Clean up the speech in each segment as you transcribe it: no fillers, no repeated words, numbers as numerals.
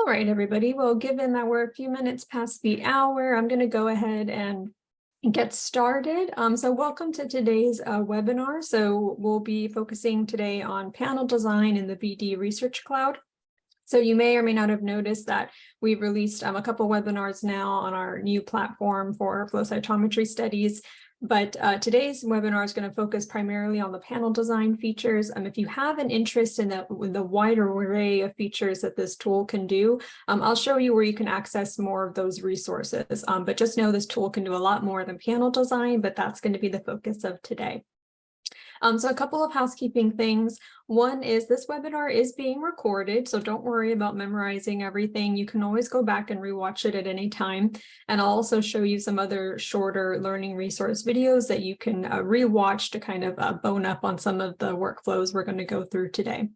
All right, everybody. Well, given that we're a few minutes past the hour, I'm going to go ahead and get started. So welcome to today's webinar. So we'll be focusing today on panel design in the BD Research Cloud. So you may or may not have noticed that we've released a couple webinars now on our new platform for flow cytometry studies. But today's webinar is going to focus primarily on the panel design features. If you have an interest in the wider array of features that this tool can do, I'll show you where you can access more of those resources. But just know this tool can do a lot more than panel design, but that's going to be the focus of today. So a couple of housekeeping things. One is this webinar is being recorded, so don't worry about memorizing everything. You can always go back and rewatch it at any time. And I'll also show you some other shorter learning resource videos that you can rewatch to kind of bone up on some of the workflows we're going to go through today.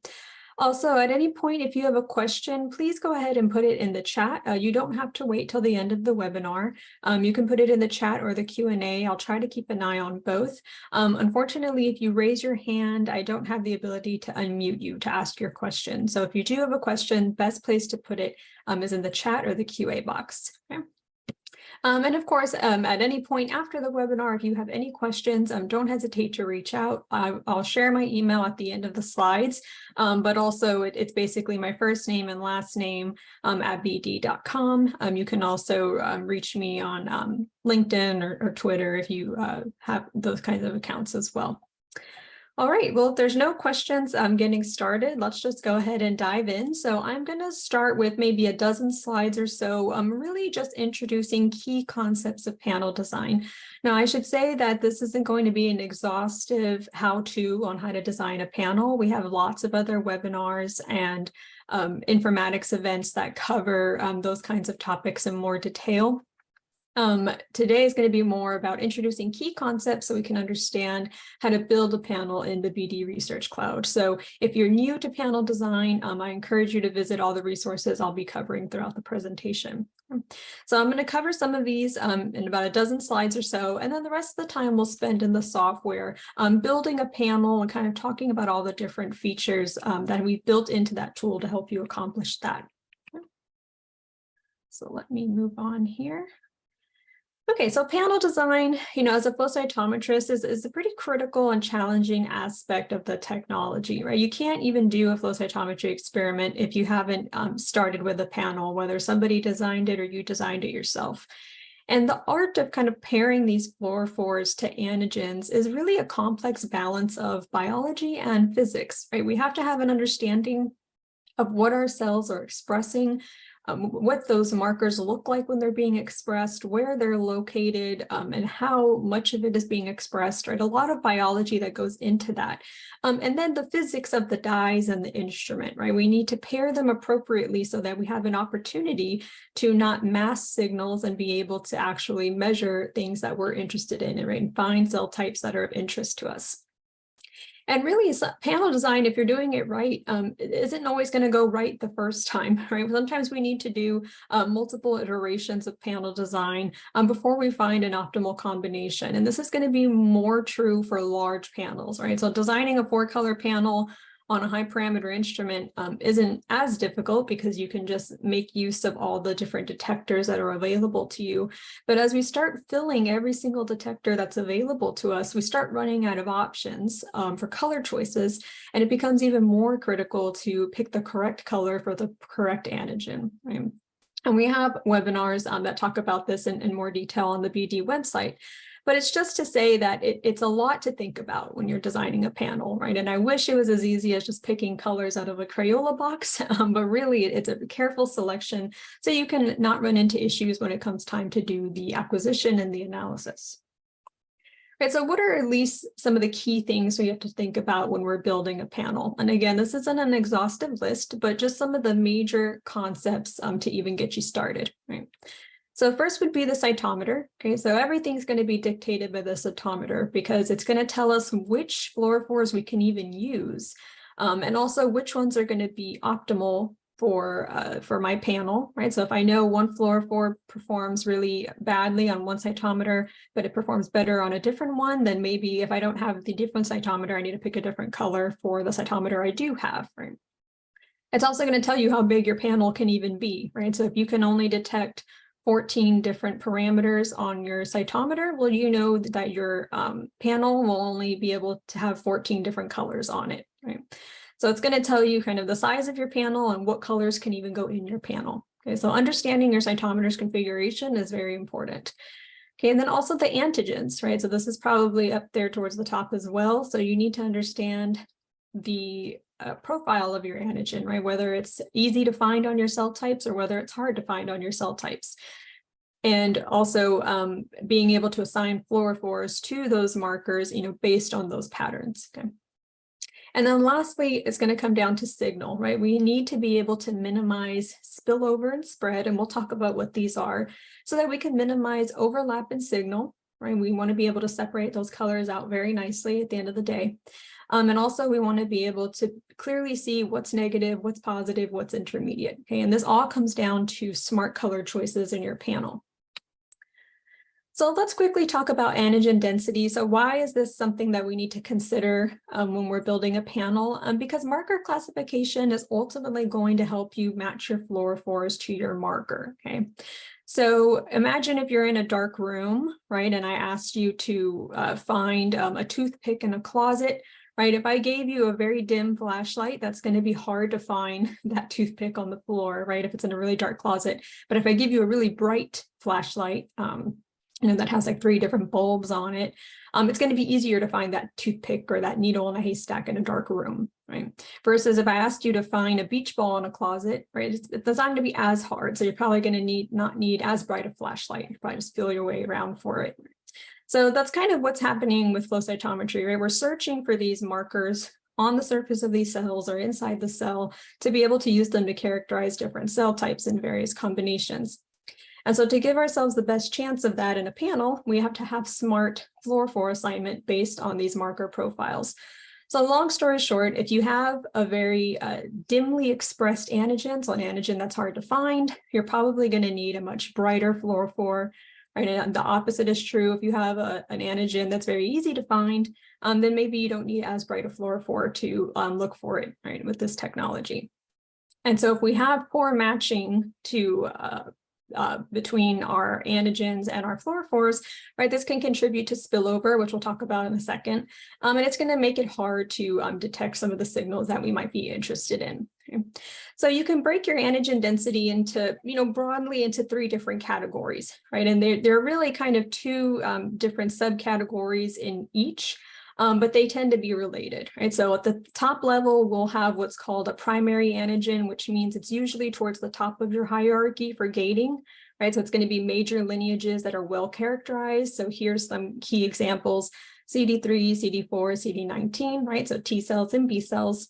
Also, at any point, if you have a question, please go ahead and put it in the chat. You don't have to wait till the end of the webinar. You can put it in the chat or the Q&A. I'll try to keep an eye on both. Unfortunately, if you raise your hand, I don't have the ability to unmute you to ask your question. So if you do have a question, best place to put it is in the chat or the QA box. Okay? And of course, at any point after the webinar, if you have any questions, don't hesitate to reach out. I'll share my email at the end of the slides, but also it's basically my first name and last name at bd.com. You can also reach me on LinkedIn or Twitter if you have those kinds of accounts as well. All right, well, if there's no questions, I'm getting started. Let's just go ahead and dive in. So I'm going to start with maybe a dozen slides or so. I'm really just introducing key concepts of panel design. Now, I should say that this isn't going to be an exhaustive how-to on how to design a panel. We have lots of other webinars and informatics events that cover those kinds of topics in more detail. Today is going to be more about introducing key concepts so we can understand how to build a panel in the BD Research Cloud. So if you're new to panel design, I encourage you to visit all the resources I'll be covering throughout the presentation. So I'm going to cover some of these in about a dozen slides or so, and then the rest of the time we'll spend in the software building a panel and kind of talking about all the different features that we've built into that tool to help you accomplish that. So let me move on here. Okay, so panel design, as a flow cytometrist is a pretty critical and challenging aspect of the technology, right? You can't even do a flow cytometry experiment if you haven't started with a panel, whether somebody designed it or you designed it yourself. And the art of kind of pairing these fluorophores to antigens is really a complex balance of biology and physics, right? We have to have an understanding of what our cells are expressing, what those markers look like when they're being expressed, where they're located, and how much of it is being expressed, right? A lot of biology that goes into that. And then the physics of the dyes and the instrument, right? We need to pair them appropriately so that we have an opportunity to not mask signals and be able to actually measure things that we're interested in, right? And find cell types that are of interest to us. And really, panel design, if you're doing it right, it isn't always going to go right the first time, right? Sometimes we need to do multiple iterations of panel design before we find an optimal combination. And this is going to be more true for large panels, right? So designing a 4-color panel on a high parameter instrument isn't as difficult because you can just make use of all the different detectors that are available to you. But as we start filling every single detector that's available to us, we start running out of options for color choices, and it becomes even more critical to pick the correct color for the correct antigen, right? And we have webinars that talk about this in more detail on the BD website. But it's just to say that it's a lot to think about when you're designing a panel, right? And I wish it was as easy as just picking colors out of a Crayola box, but really it's a careful selection so you can not run into issues when it comes time to do the acquisition and the analysis. Right, so what are at least some of the key things we have to think about when we're building a panel? And again, this isn't an exhaustive list, but just some of the major concepts to even get you started, right? So first would be the cytometer. Okay, so everything's going to be dictated by the cytometer because it's going to tell us which fluorophores we can even use, and also which ones are going to be optimal for my panel, right? So if I know one fluorophore performs really badly on one cytometer, but it performs better on a different one, then maybe if I don't have the different cytometer, I need to pick a different color for the cytometer I do have, right? It's also going to tell you how big your panel can even be, right? So if you can only detect 14 different parameters on your cytometer, well, you know that your panel will only be able to have 14 different colors on it, right? So it's going to tell you kind of the size of your panel and what colors can even go in your panel. Okay, so understanding your cytometer's configuration is very important. Okay, and then also the antigens, right? So this is probably up there towards the top as well. So you need to understand the profile of your antigen, right? Whether it's easy to find on your cell types or whether it's hard to find on your cell types. And also being able to assign fluorophores to those markers, based on those patterns, okay? And then lastly, it's going to come down to signal, right? We need to be able to minimize spillover and spread, and we'll talk about what these are, so that we can minimize overlap in signal, right? We want to be able to separate those colors out very nicely at the end of the day. And also we want to be able to clearly see what's negative, what's positive, what's intermediate, okay? And this all comes down to smart color choices in your panel. So let's quickly talk about antigen density. So why is this something that we need to consider when we're building a panel? Because marker classification is ultimately going to help you match your fluorophores to your marker, okay? So imagine if you're in a dark room, right? And I asked you to find a toothpick in a closet, right? If I gave you a very dim flashlight, that's going to be hard to find that toothpick on the floor, right? If it's in a really dark closet. But if I give you a really bright flashlight, that has like 3 different bulbs on it, it's going to be easier to find that toothpick or that needle in a haystack in a dark room, right? Versus if I asked you to find a beach ball in a closet, right, it's not going to be as hard. So you're probably going to not need as bright a flashlight. You probably just feel your way around for it. So that's kind of what's happening with flow cytometry, right? We're searching for these markers on the surface of these cells or inside the cell to be able to use them to characterize different cell types in various combinations. And so to give ourselves the best chance of that in a panel, we have to have smart fluorophore assignment based on these marker profiles. So long story short, if you have a very dimly expressed antigen, so an antigen that's hard to find, you're probably going to need a much brighter fluorophore, right? And the opposite is true. If you have an antigen that's very easy to find, then maybe you don't need as bright a fluorophore to look for it, right, with this technology. And so if we have poor matching to between our antigens and our fluorophores, right, this can contribute to spillover, which we'll talk about in a second. And it's going to make it hard to detect some of the signals that we might be interested in. Okay. So you can break your antigen density into, broadly into 3 different categories, right? And they're really kind of 2 different subcategories in each. But they tend to be related, right? So at the top level, we'll have what's called a primary antigen, which means it's usually towards the top of your hierarchy for gating, right? So it's going to be major lineages that are well characterized. So here's some key examples: CD3, CD4, CD19, right? So T cells and B cells.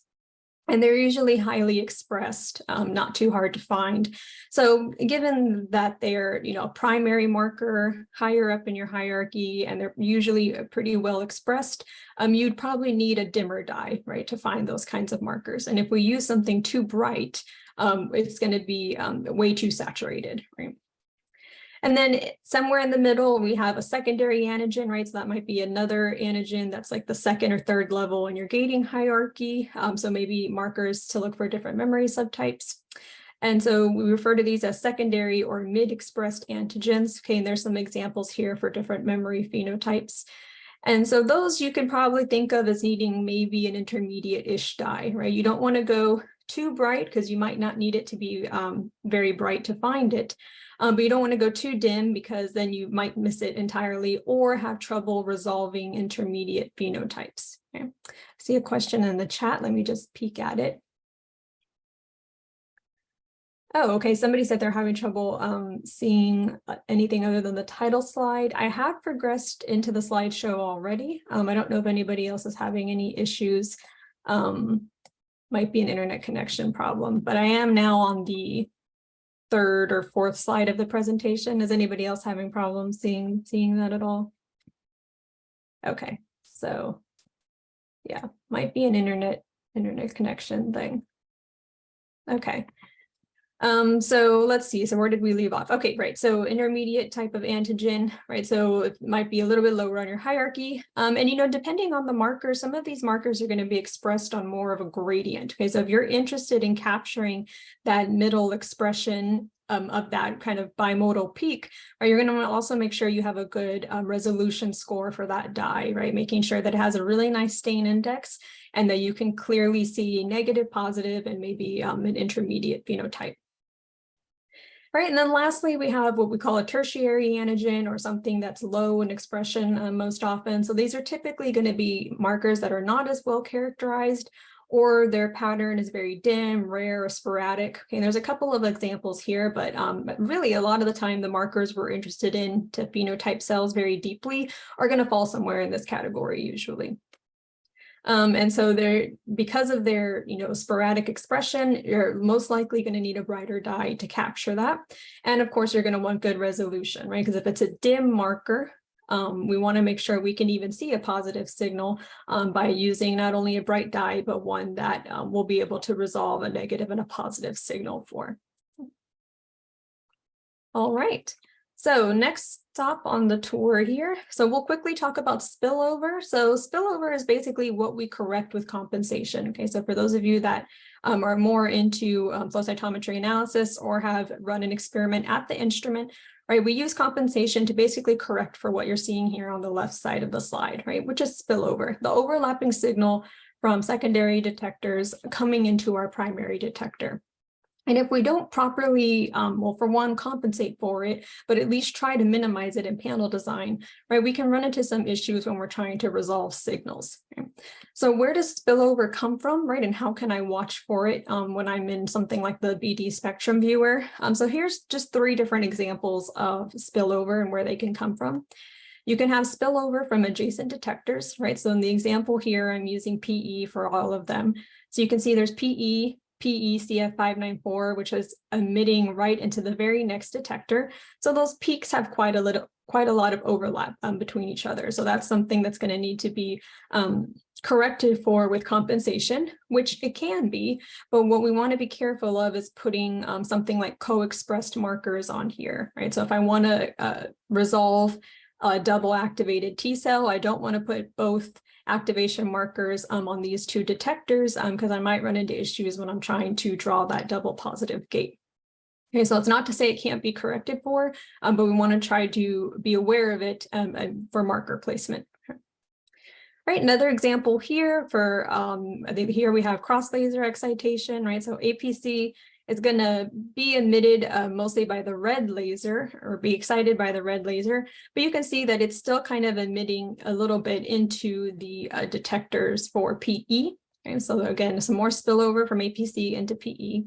And they're usually highly expressed, not too hard to find. So given that they're, a primary marker higher up in your hierarchy, and they're usually pretty well expressed, you'd probably need a dimmer dye, right, to find those kinds of markers. And if we use something too bright, it's going to be way too saturated, right? And then somewhere in the middle, we have a secondary antigen, right? So that might be another antigen that's like the 2nd or 3rd level in your gating hierarchy. So maybe markers to look for different memory subtypes. And so we refer to these as secondary or mid-expressed antigens. Okay, and there's some examples here for different memory phenotypes. And so those you can probably think of as needing maybe an intermediate-ish dye, right? You don't want to go too bright because you might not need it to be very bright to find it. But you don't want to go too dim because then you might miss it entirely or have trouble resolving intermediate phenotypes. Okay. I see a question in the chat. Let me just peek at it. Oh, okay. Somebody said they're having trouble seeing anything other than the title slide. I have progressed into the slideshow already. I don't know if anybody else is having any issues. Might be an internet connection problem, but I am now on the 3rd or 4th slide of the presentation. Is anybody else having problems seeing that at all? Okay, so yeah, might be an internet connection thing. Okay. So let's see. So where did we leave off? Okay, right. So intermediate type of antigen, right? So it might be a little bit lower on your hierarchy. And depending on the marker, some of these markers are going to be expressed on more of a gradient. Okay, so if you're interested in capturing that middle expression of that kind of bimodal peak, right, you're going to also make sure you have a good resolution score for that dye, right? Making sure that it has a really nice stain index and that you can clearly see negative, positive, and maybe an intermediate phenotype. Right, and then lastly, we have what we call a tertiary antigen, or something that's low in expression most often. So these are typically going to be markers that are not as well characterized, or their pattern is very dim, rare, or sporadic. Okay, there's a couple of examples here, but really a lot of the time the markers we're interested in to phenotype cells very deeply are going to fall somewhere in this category usually. And so they're, because of their, sporadic expression, you're most likely going to need a brighter dye to capture that. And of course, you're going to want good resolution, right? Because if it's a dim marker, we want to make sure we can even see a positive signal by using not only a bright dye, but one that will be able to resolve a negative and a positive signal for. All right. So next stop on the tour here. So we'll quickly talk about spillover. So spillover is basically what we correct with compensation. Okay, so for those of you that are more into flow cytometry analysis or have run an experiment at the instrument, right, we use compensation to basically correct for what you're seeing here on the left side of the slide, right, which is spillover, the overlapping signal from secondary detectors coming into our primary detector. And if we don't properly, well, for one, compensate for it, but at least try to minimize it in panel design, right, we can run into some issues when we're trying to resolve signals. Okay? So where does spillover come from, right? And how can I watch for it when I'm in something like the BD spectrum viewer? So here's just 3 different examples of spillover and where they can come from. You can have spillover from adjacent detectors, right? So in the example here, I'm using PE for all of them. So you can see there's PE CF594, which is emitting right into the very next detector. So those peaks have quite a lot of overlap between each other. So that's something that's going to need to be corrected for with compensation, which it can be. But what we want to be careful of is putting something like co-expressed markers on here, right? So if I want to resolve a double activated T cell, I don't want to put both activation markers on these 2 detectors because I might run into issues when I'm trying to draw that double positive gate. Okay, so it's not to say it can't be corrected for, but we want to try to be aware of it for marker placement. Right, another example here for, I think here we have cross laser excitation, right? So APC is going to be emitted mostly by the red laser, or be excited by the red laser, but you can see that it's still kind of emitting a little bit into the detectors for PE. Okay, so again, some more spillover from APC into PE.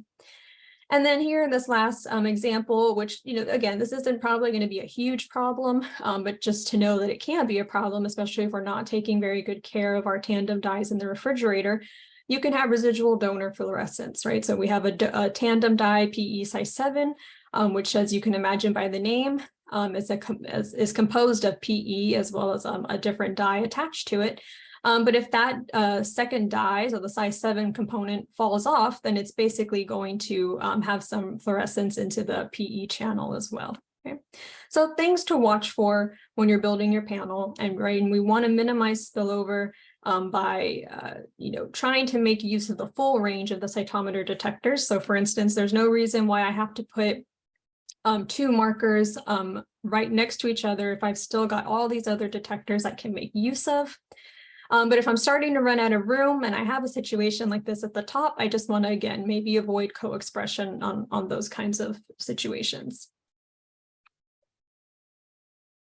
And then here in this last example, which, again, this isn't probably going to be a huge problem, but just to know that it can be a problem, especially if we're not taking very good care of our tandem dyes in the refrigerator, you can have residual donor fluorescence, right? So we have a tandem dye PE size 7, which, as you can imagine by the name, is composed of PE as well as a different dye attached to it. But if that second dye, so the size 7 component, falls off, then it's basically going to have some fluorescence into the PE channel as well. Okay, so things to watch for when you're building your panel, and right, and we want to minimize spillover by trying to make use of the full range of the cytometer detectors. So for instance, there's no reason why I have to put 2 markers right next to each other if I've still got all these other detectors I can make use of. But if I'm starting to run out of room and I have a situation like this at the top, I just want to, again, maybe avoid co-expression on those kinds of situations.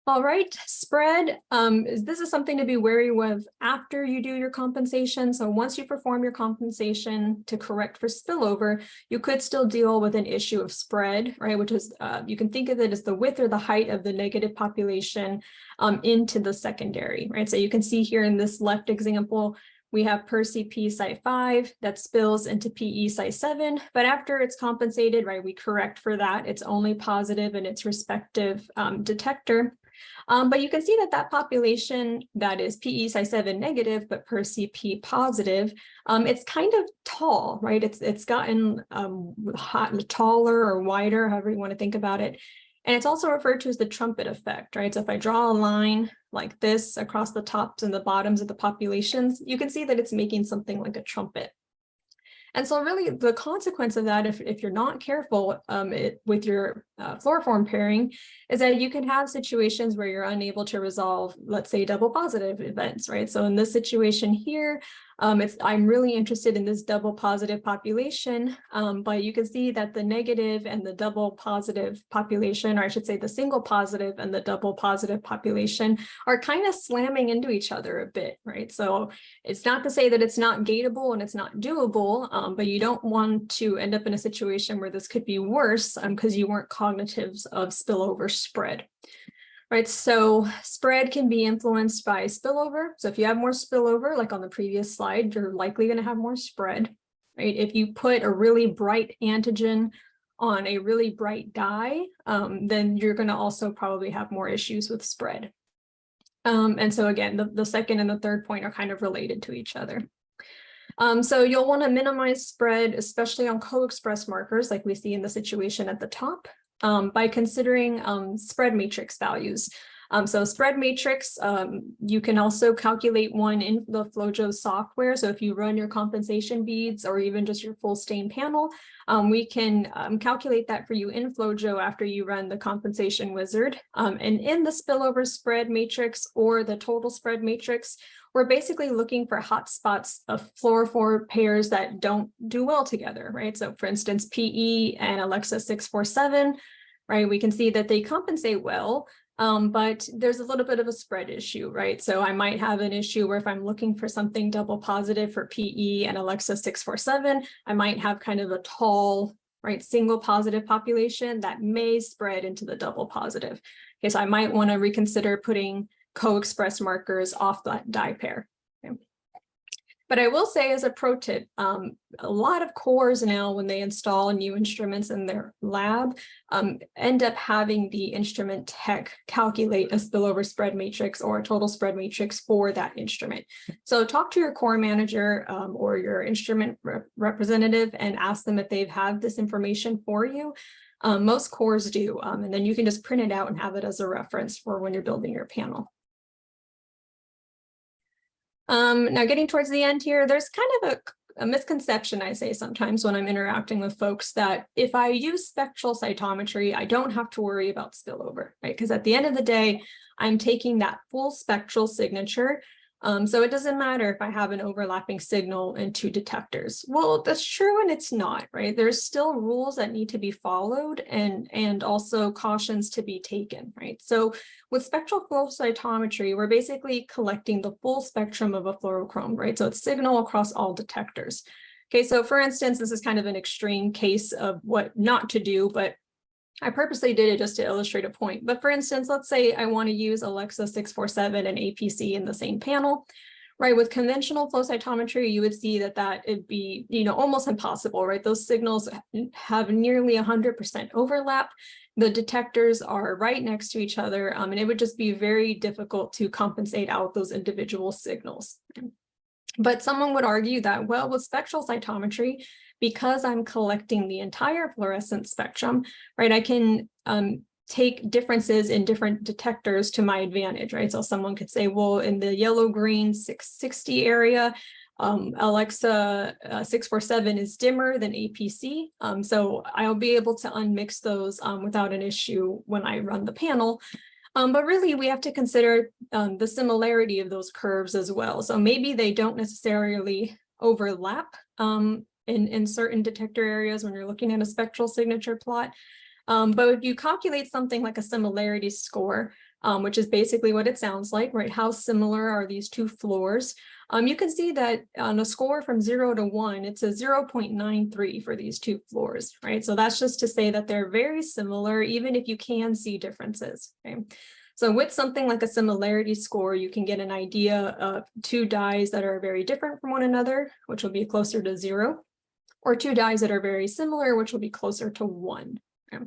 All right, spread. This is something to be wary of after you do your compensation. So once you perform your compensation to correct for spillover, you could still deal with an issue of spread, right? Which is, you can think of it as the width or the height of the negative population into the secondary, right? So you can see here in this left example, we have PerCP site 5 that spills into PE site 7, but after it's compensated, right, we correct for that. It's only positive in its respective detector. But you can see that that population that is PE-Cy7 negative, but per-CP positive, it's kind of tall, right? It's gotten taller or wider, however you want to think about it. And it's also referred to as the trumpet effect, right? So if I draw a line like this across the tops and the bottoms of the populations, you can see that it's making something like a trumpet. And so really the consequence of that, if you're not careful with your fluorophore pairing, is that you can have situations where you're unable to resolve, let's say, double positive events, right? So in this situation here, I'm really interested in this double positive population, but you can see that the negative and the double positive population, or I should say the single positive and the double positive population, are kind of slamming into each other a bit, right? So it's not to say that it's not gateable and it's not doable, but you don't want to end up in a situation where this could be worse because you weren't cognitives of spillover spread. Right, so spread can be influenced by spillover. So if you have more spillover, like on the previous slide, you're likely going to have more spread. Right, if you put a really bright antigen on a really bright dye, then you're going to also probably have more issues with spread. And so again, the second and the third point are kind of related to each other. So you'll want to minimize spread, especially on co-express markers, like we see in the situation at the top. By considering spread matrix values. So spread matrix, you can also calculate one in the FlowJo software. So if you run your compensation beads or even just your full stain panel, we can calculate that for you in FlowJo after you run the compensation wizard. And in the spillover spread matrix or the total spread matrix, we're basically looking for hotspots of fluorophore pairs that don't do well together, right? So for instance, PE and Alexa 647, right? We can see that they compensate well, but there's a little bit of a spread issue, right? So I might have an issue where if I'm looking for something double positive for PE and Alexa 647, I might have kind of a tall, right, single positive population that may spread into the double positive. Okay, so I might want to reconsider putting co-express markers off that dye pair. Okay. But I will say as a pro tip, a lot of cores now, when they install new instruments in their lab, end up having the instrument tech calculate a spillover spread matrix or a total spread matrix for that instrument. So talk to your core manager or your instrument representative and ask them if they've had this information for you. Most cores do, and then you can just print it out and have it as a reference for when you're building your panel. Now getting towards the end here, there's kind of a misconception I say sometimes when I'm interacting with folks that if I use spectral cytometry, I don't have to worry about spillover, right? Because at the end of the day, I'm taking that full spectral signature. So it doesn't matter if I have an overlapping signal in two detectors. Well, that's true and it's not, right? There's still rules that need to be followed and also cautions to be taken, right? So with spectral flow cytometry, we're basically collecting the full spectrum of a fluorochrome, right? So it's signal across all detectors. Okay, so for instance, this is kind of an extreme case of what not to do, but I purposely did it just to illustrate a point. But for instance, let's say I want to use Alexa 647 and APC in the same panel, right? With conventional flow cytometry, you would see that it'd be, almost impossible, right? Those signals have nearly 100% overlap. The detectors are right next to each other, and it would just be very difficult to compensate out those individual signals. But someone would argue that, well, with spectral cytometry, because I'm collecting the entire fluorescent spectrum, right, I can take differences in different detectors to my advantage, right? So someone could say, well, in the yellow-green 660 area, Alexa 647 is dimmer than APC, so I'll be able to unmix those without an issue when I run the panel. But really, we have to consider the similarity of those curves as well. So maybe they don't necessarily overlap in certain detector areas when you're looking at a spectral signature plot. But if you calculate something like a similarity score, which is basically what it sounds like, right? How similar are these two fluors? You can see that on a score from 0 to 1, it's a 0.93 for these two fluors, right? So that's just to say that they're very similar, even if you can see differences, okay? So with something like a similarity score, you can get an idea of two dyes that are very different from one another, which will be closer to 0, or two dyes that are very similar, which will be closer to 1. Okay.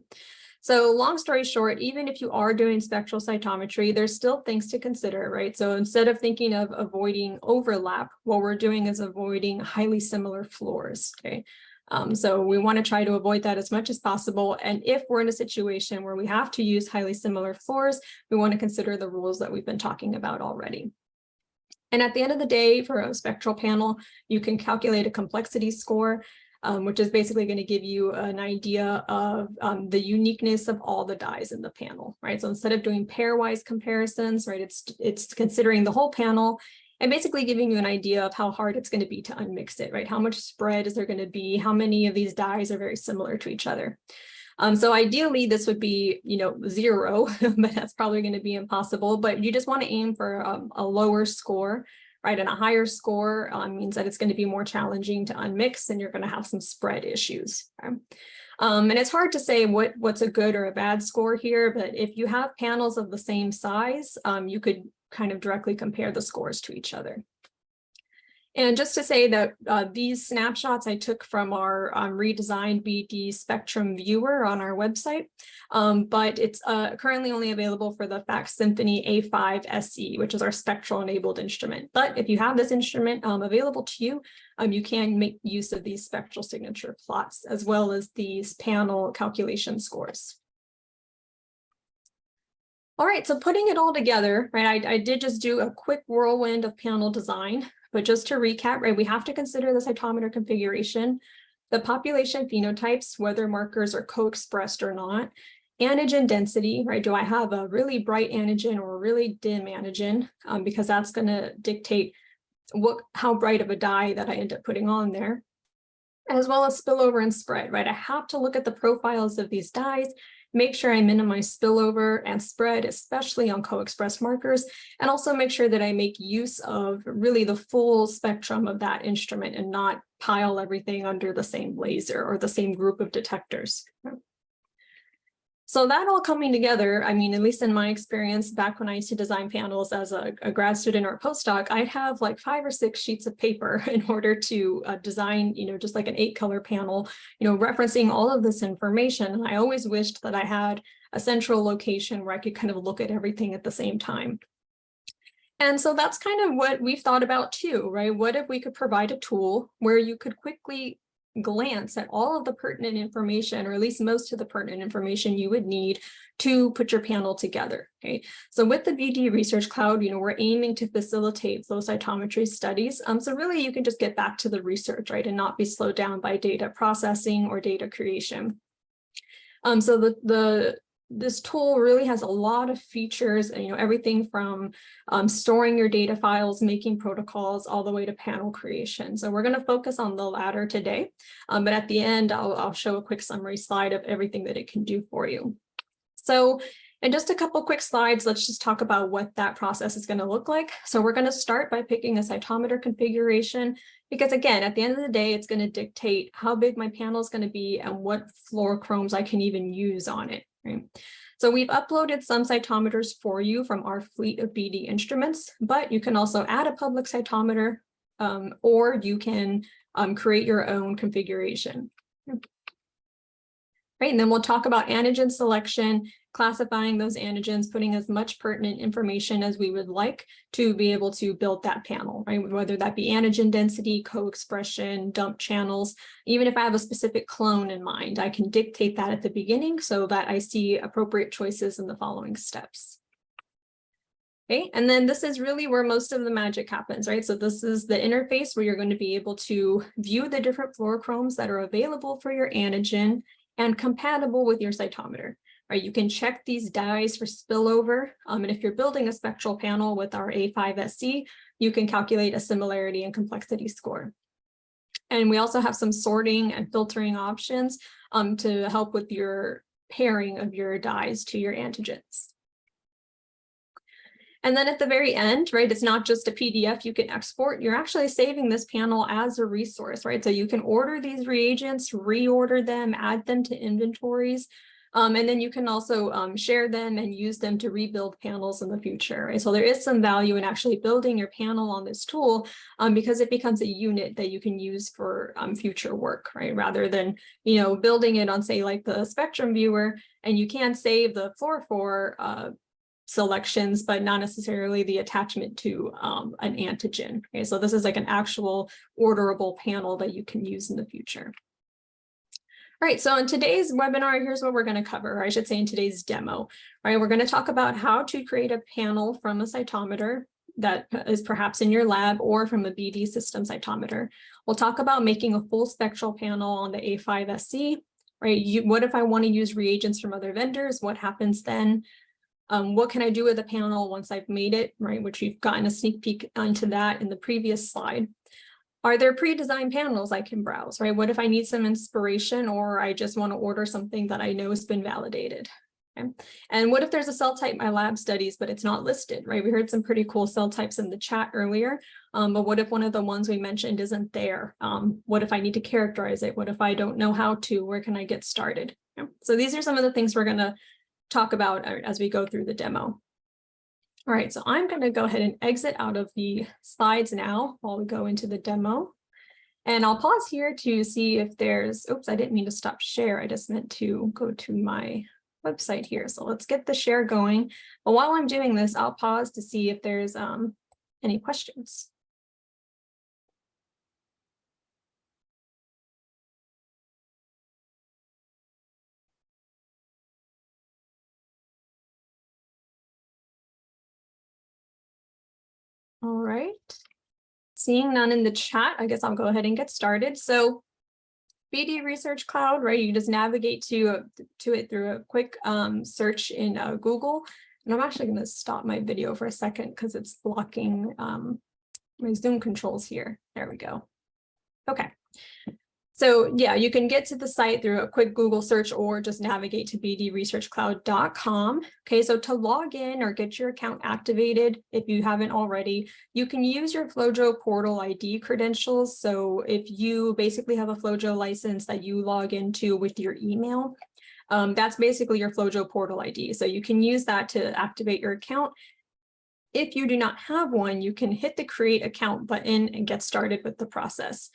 So long story short, even if you are doing spectral cytometry, there's still things to consider, right? So instead of thinking of avoiding overlap, what we're doing is avoiding highly similar fluors, okay? So we want to try to avoid that as much as possible. And if we're in a situation where we have to use highly similar fluors, we want to consider the rules that we've been talking about already. And at the end of the day, for a spectral panel, you can calculate a complexity score, which is basically going to give you an idea of the uniqueness of all the dyes in the panel, right? So instead of doing pairwise comparisons, right, it's considering the whole panel and basically giving you an idea of how hard it's going to be to unmix it, right? How much spread is there going to be? How many of these dyes are very similar to each other? So ideally, this would be, 0, but that's probably going to be impossible. But you just want to aim for a lower score, right? And a higher score means that it's going to be more challenging to unmix, and you're going to have some spread issues. Okay? And it's hard to say what's a good or a bad score here, but if you have panels of the same size, you could kind of directly compare the scores to each other. And just to say that these snapshots I took from our redesigned BD Spectrum viewer on our website, but it's currently only available for the Fax Symphony A5 SE, which is our spectral enabled instrument. But if you have this instrument available to you, you can make use of these spectral signature plots as well as these panel calculation scores. All right, so putting it all together, right, I did just do a quick whirlwind of panel design, but just to recap, right, we have to consider the cytometer configuration, the population phenotypes, whether markers are co-expressed or not, antigen density, right, do I have a really bright antigen or a really dim antigen, because that's going to dictate how bright of a dye that I end up putting on there, as well as spillover and spread, right, I have to look at the profiles of these dyes, make sure I minimize spillover and spread, especially on co-expressed markers, and also make sure that I make use of really the full spectrum of that instrument and not pile everything under the same laser or the same group of detectors. So that all coming together, I mean, at least in my experience, back when I used to design panels as a grad student or a postdoc, I'd have like 5 or 6 sheets of paper in order to design, just like an 8-color panel, referencing all of this information. And I always wished that I had a central location where I could kind of look at everything at the same time. And so that's kind of what we've thought about too, right? What if we could provide a tool where you could quickly glance at all of the pertinent information, or at least most of the pertinent information you would need to put your panel together, okay? So with the BD Research Cloud, we're aiming to facilitate flow cytometry studies. So really you can just get back to the research, right, and not be slowed down by data processing or data creation. So this tool really has a lot of features, and everything from storing your data files, making protocols, all the way to panel creation. So we're going to focus on the latter today, but at the end, I'll show a quick summary slide of everything that it can do for you. So in just a couple quick slides, let's just talk about what that process is going to look like. So we're going to start by picking a cytometer configuration, because again, at the end of the day, it's going to dictate how big my panel is going to be and what fluorochromes I can even use on it. Right. So we've uploaded some cytometers for you from our fleet of BD instruments, but you can also add a public cytometer, or you can create your own configuration. Right, and then we'll talk about antigen selection, classifying those antigens, putting as much pertinent information as we would like to be able to build that panel, right? Whether that be antigen density, co-expression, dump channels. Even if I have a specific clone in mind, I can dictate that at the beginning so that I see appropriate choices in the following steps. Okay, and then this is really where most of the magic happens, right? So this is the interface where you're going to be able to view the different fluorochromes that are available for your antigen and compatible with your cytometer, right? You can check these dyes for spillover. And if you're building a spectral panel with our A5 SC, you can calculate a similarity and complexity score. And we also have some sorting and filtering options to help with your pairing of your dyes to your antigens. And then at the very end, right, it's not just a PDF you can export, you're actually saving this panel as a resource, right? So you can order these reagents, reorder them, add them to inventories. And then you can also share them and use them to rebuild panels in the future. Right? So there is some value in actually building your panel on this tool because it becomes a unit that you can use for future work, right? Rather than, building it on, say, like the spectrum viewer, and you can save the fluorophore selections, but not necessarily the attachment to an antigen. Okay, so this is like an actual orderable panel that you can use in the future. All right, so in today's webinar, here's what we're going to cover, or I should say in today's demo. All right, we're going to talk about how to create a panel from a cytometer that is perhaps in your lab or from a BD system cytometer. We'll talk about making a full spectral panel on the A5SC, right? What if I want to use reagents from other vendors? What happens then? What can I do with the panel once I've made it, right? Which we've gotten a sneak peek into that in the previous slide. Are there pre-designed panels I can browse, right? What if I need some inspiration or I just want to order something that I know has been validated? Okay. And what if there's a cell type my lab studies, but it's not listed, right? We heard some pretty cool cell types in the chat earlier, but what if one of the ones we mentioned isn't there? What if I need to characterize it? What if I don't know how to? Where can I get started? Okay. So these are some of the things we're going to talk about as we go through the demo. All right, so I'm going to go ahead and exit out of the slides now while we go into the demo. And I'll pause here to see if there's, oops, I didn't mean to stop share. I just meant to go to my website here. So let's get the share going. But while I'm doing this, I'll pause to see if there's any questions. All right, seeing none in the chat, I guess I'll go ahead and get started. So BD Research Cloud, right? You just navigate to it through a quick search in Google. And I'm actually going to stop my video for a second because it's blocking my Zoom controls here. There we go. Okay. So yeah, you can get to the site through a quick Google search or just navigate to bdresearchcloud.com. Okay, so to log in or get your account activated, if you haven't already, you can use your FlowJo portal ID credentials. So if you basically have a FlowJo license that you log into with your email, that's basically your FlowJo portal ID. So you can use that to activate your account. If you do not have one, you can hit the create account button and get started with the process.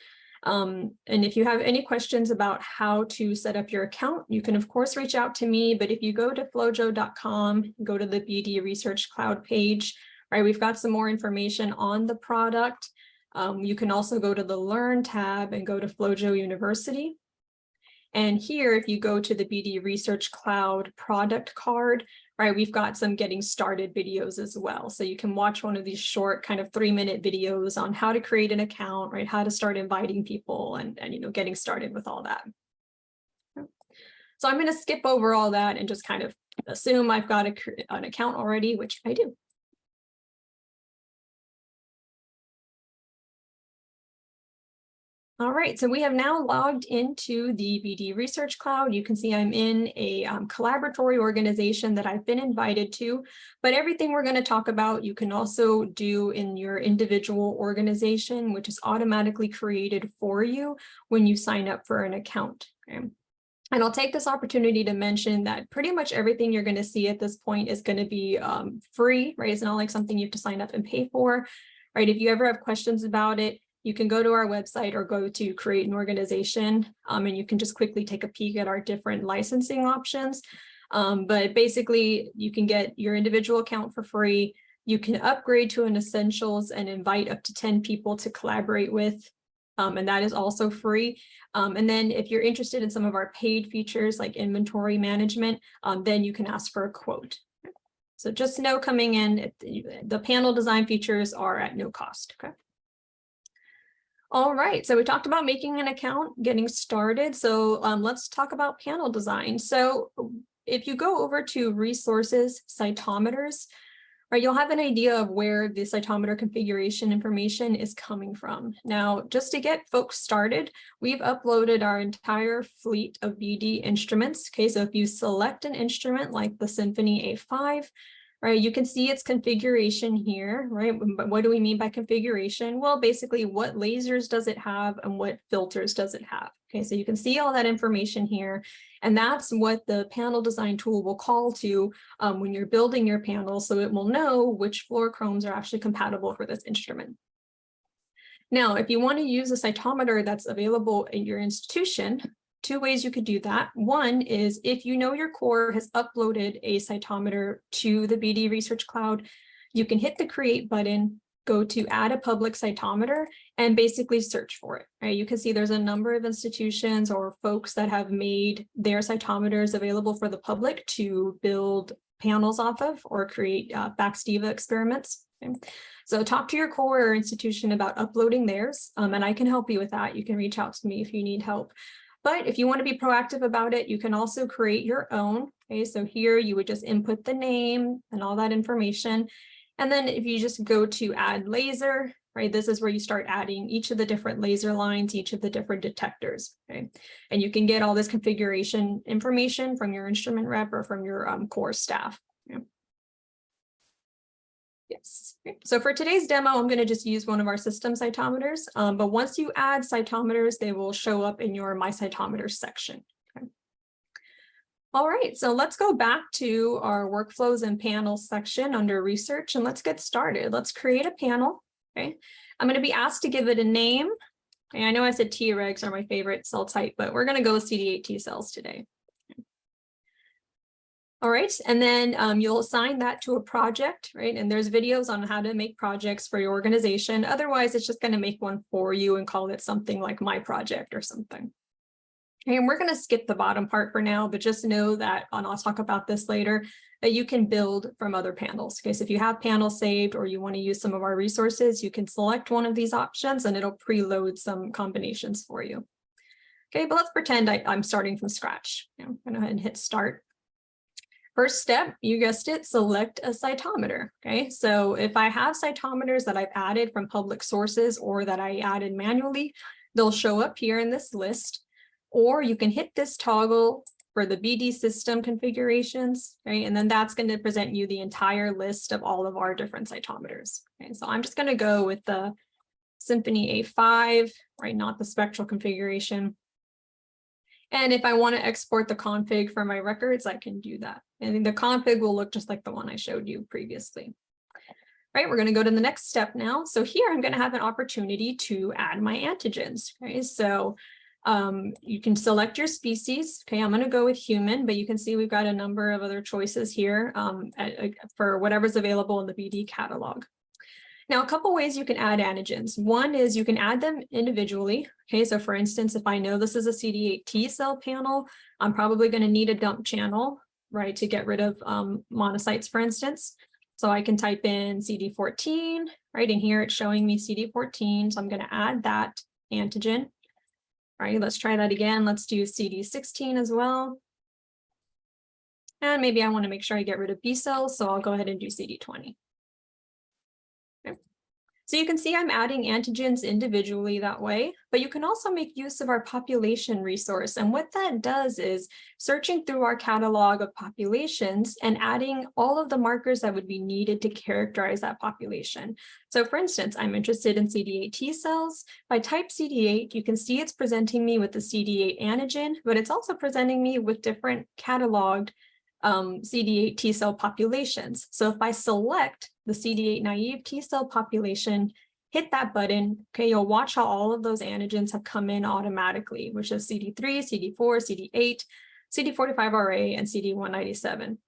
And if you have any questions about how to set up your account, you can of course reach out to me, but if you go to flowjo.com, go to the BD Research Cloud page, right, we've got some more information on the product. You can also go to the Learn tab and go to FlowJo University. And here, if you go to the BD Research Cloud product card, right, we've got some getting started videos as well. So you can watch one of these short kind of 3-minute videos on how to create an account, right, how to start inviting people and getting started with all that. So I'm going to skip over all that and just kind of assume I've got an account already, which I do. All right, so we have now logged into the BD Research Cloud. You can see I'm in a collaboratory organization that I've been invited to, but everything we're going to talk about, you can also do in your individual organization, which is automatically created for you when you sign up for an account. Okay? And I'll take this opportunity to mention that pretty much everything you're going to see at this point is going to be free, right? It's not like something you have to sign up and pay for, right? If you ever have questions about it, you can go to our website or go to create an organization and you can just quickly take a peek at our different licensing options. But basically, you can get your individual account for free. You can upgrade to an essentials and invite up to 10 people to collaborate with. And that is also free. And then if you're interested in some of our paid features like inventory management, then you can ask for a quote. So just know coming in, the panel design features are at no cost. Okay. All right, so we talked about making an account, getting started. So let's talk about panel design. So if you go over to resources, cytometers, right, you'll have an idea of where the cytometer configuration information is coming from. Now, just to get folks started, we've uploaded our entire fleet of BD instruments. Okay, so if you select an instrument like the Symphony A5, right, you can see its configuration here, right? But what do we mean by configuration? Well, basically, what lasers does it have and what filters does it have? Okay, so you can see all that information here, and that's what the panel design tool will call to when you're building your panel, so it will know which fluorochromes are actually compatible for this instrument. Now, if you want to use a cytometer that's available in your institution, two ways you could do that. One is if you know your core has uploaded a cytometer to the BD Research Cloud, you can hit the Create button, go to Add a Public Cytometer, and basically search for it. Right? You can see there's a number of institutions or folks that have made their cytometers available for the public to build panels off of or create Baxtiva experiments. Okay? So talk to your core or institution about uploading theirs, and I can help you with that. You can reach out to me if you need help. But if you want to be proactive about it, you can also create your own. Okay, so here you would just input the name and all that information. And then if you just go to add laser, right, this is where you start adding each of the different laser lines, each of the different detectors. Okay, and you can get all this configuration information from your instrument rep or from your core staff. Okay. Yes. Okay. So for today's demo, I'm going to just use one of our system cytometers. But once you add cytometers, they will show up in your My Cytometers section. Okay. All right, so let's go back to our workflows and panels section under research, and let's get started. Let's create a panel. Okay, I'm going to be asked to give it a name. Okay, I know I said Tregs are my favorite cell type, but we're going to go with CD8 T cells today. All right, and then you'll assign that to a project, right? And there's videos on how to make projects for your organization. Otherwise, it's just going to make one for you and call it something like My Project or something. Okay, and we're going to skip the bottom part for now, but just know that, and I'll talk about this later, that you can build from other panels. Okay, so if you have panels saved or you want to use some of our resources, you can select one of these options and it'll preload some combinations for you. Okay, but let's pretend I'm starting from scratch. I'm going to go ahead and hit start. First step, you guessed it, select a cytometer. Okay, so if I have cytometers that I've added from public sources or that I added manually, they'll show up here in this list. Or you can hit this toggle for the BD system configurations, right? And then that's going to present you the entire list of all of our different cytometers. Okay, so I'm just going to go with the Symphony A5, right? Not the spectral configuration. And if I want to export the config for my records, I can do that. And the config will look just like the one I showed you previously. Right, we're going to go to the next step now. So here I'm going to have an opportunity to add my antigens. Okay, so you can select your species. Okay, I'm going to go with human, but you can see we've got a number of other choices here for whatever's available in the BD catalog. Now, a couple ways you can add antigens. One is you can add them individually. Okay, so for instance, if I know this is a CD8 T cell panel, I'm probably going to need a dump channel, right, to get rid of monocytes, for instance. So I can type in CD14, right, and here it's showing me CD14. So I'm going to add that antigen. All right, let's try that again. Let's do CD16 as well. And maybe I want to make sure I get rid of B cells, so I'll go ahead and do CD20. Okay. So you can see I'm adding antigens individually that way, but you can also make use of our population resource. And what that does is searching through our catalog of populations and adding all of the markers that would be needed to characterize that population. So for instance, I'm interested in CD8 T cells. If I type CD8, you can see it's presenting me with the CD8 antigen, but it's also presenting me with different cataloged CD8 T cell populations. So if I select the CD8 naive T cell population, hit that button, okay, you'll watch how all of those antigens have come in automatically, which is CD3, CD4, CD8, CD45RA, and CD197.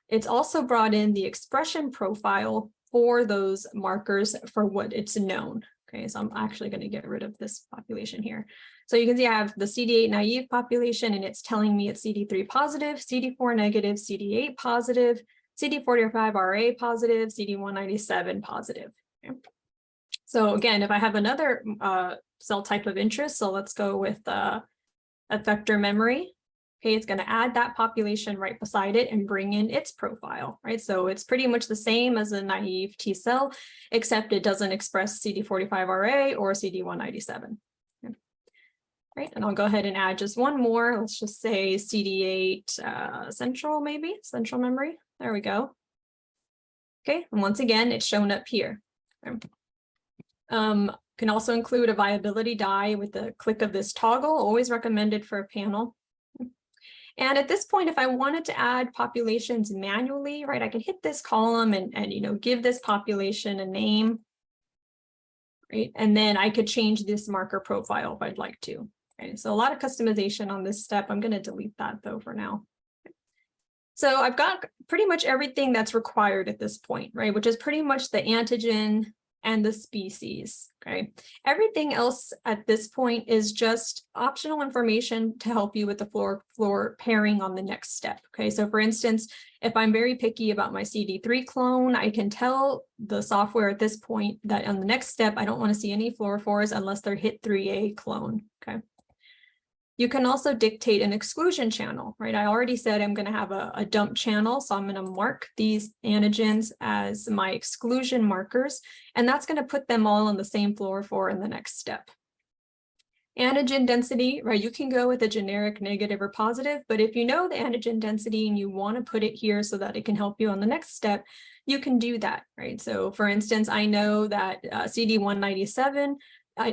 It's also brought in the expression profile for those markers for what it's known. Okay, so I'm actually going to get rid of this population here. So you can see I have the CD8 naive population, and it's telling me it's CD3 positive, CD4 negative, CD8 positive, CD45RA positive, CD197 positive. Okay. So again, if I have another cell type of interest, so let's go with effector memory. Okay, it's going to add that population right beside it and bring in its profile, right? So it's pretty much the same as a naive T cell, except it doesn't express CD45RA or CD197. Okay. Right, and I'll go ahead and add just one more. Let's just say CD8 central, maybe central memory. There we go. Okay, and once again, it's shown up here. Can also include a viability dye with the click of this toggle, always recommended for a panel. And at this point, if I wanted to add populations manually, right, I can hit this column and give this population a name, right? And then I could change this marker profile if I'd like to. Okay, so a lot of customization on this step. I'm going to delete that though for now. So I've got pretty much everything that's required at this point, right? Which is pretty much the antigen and the species, okay? Everything else at this point is just optional information to help you with the fluor pairing on the next step, okay? So for instance, if I'm very picky about my CD3 clone, I can tell the software at this point that on the next step, I don't want to see any fluorophores unless they're hit 3A clone, okay? You can also dictate an exclusion channel, right? I already said I'm going to have a dump channel, so I'm going to mark these antigens as my exclusion markers, and that's going to put them all on the same fluorophore in the next step. Antigen density, right? You can go with a generic negative or positive, but if you know the antigen density and you want to put it here so that it can help you on the next step, you can do that, right? So for instance, I know that CD197,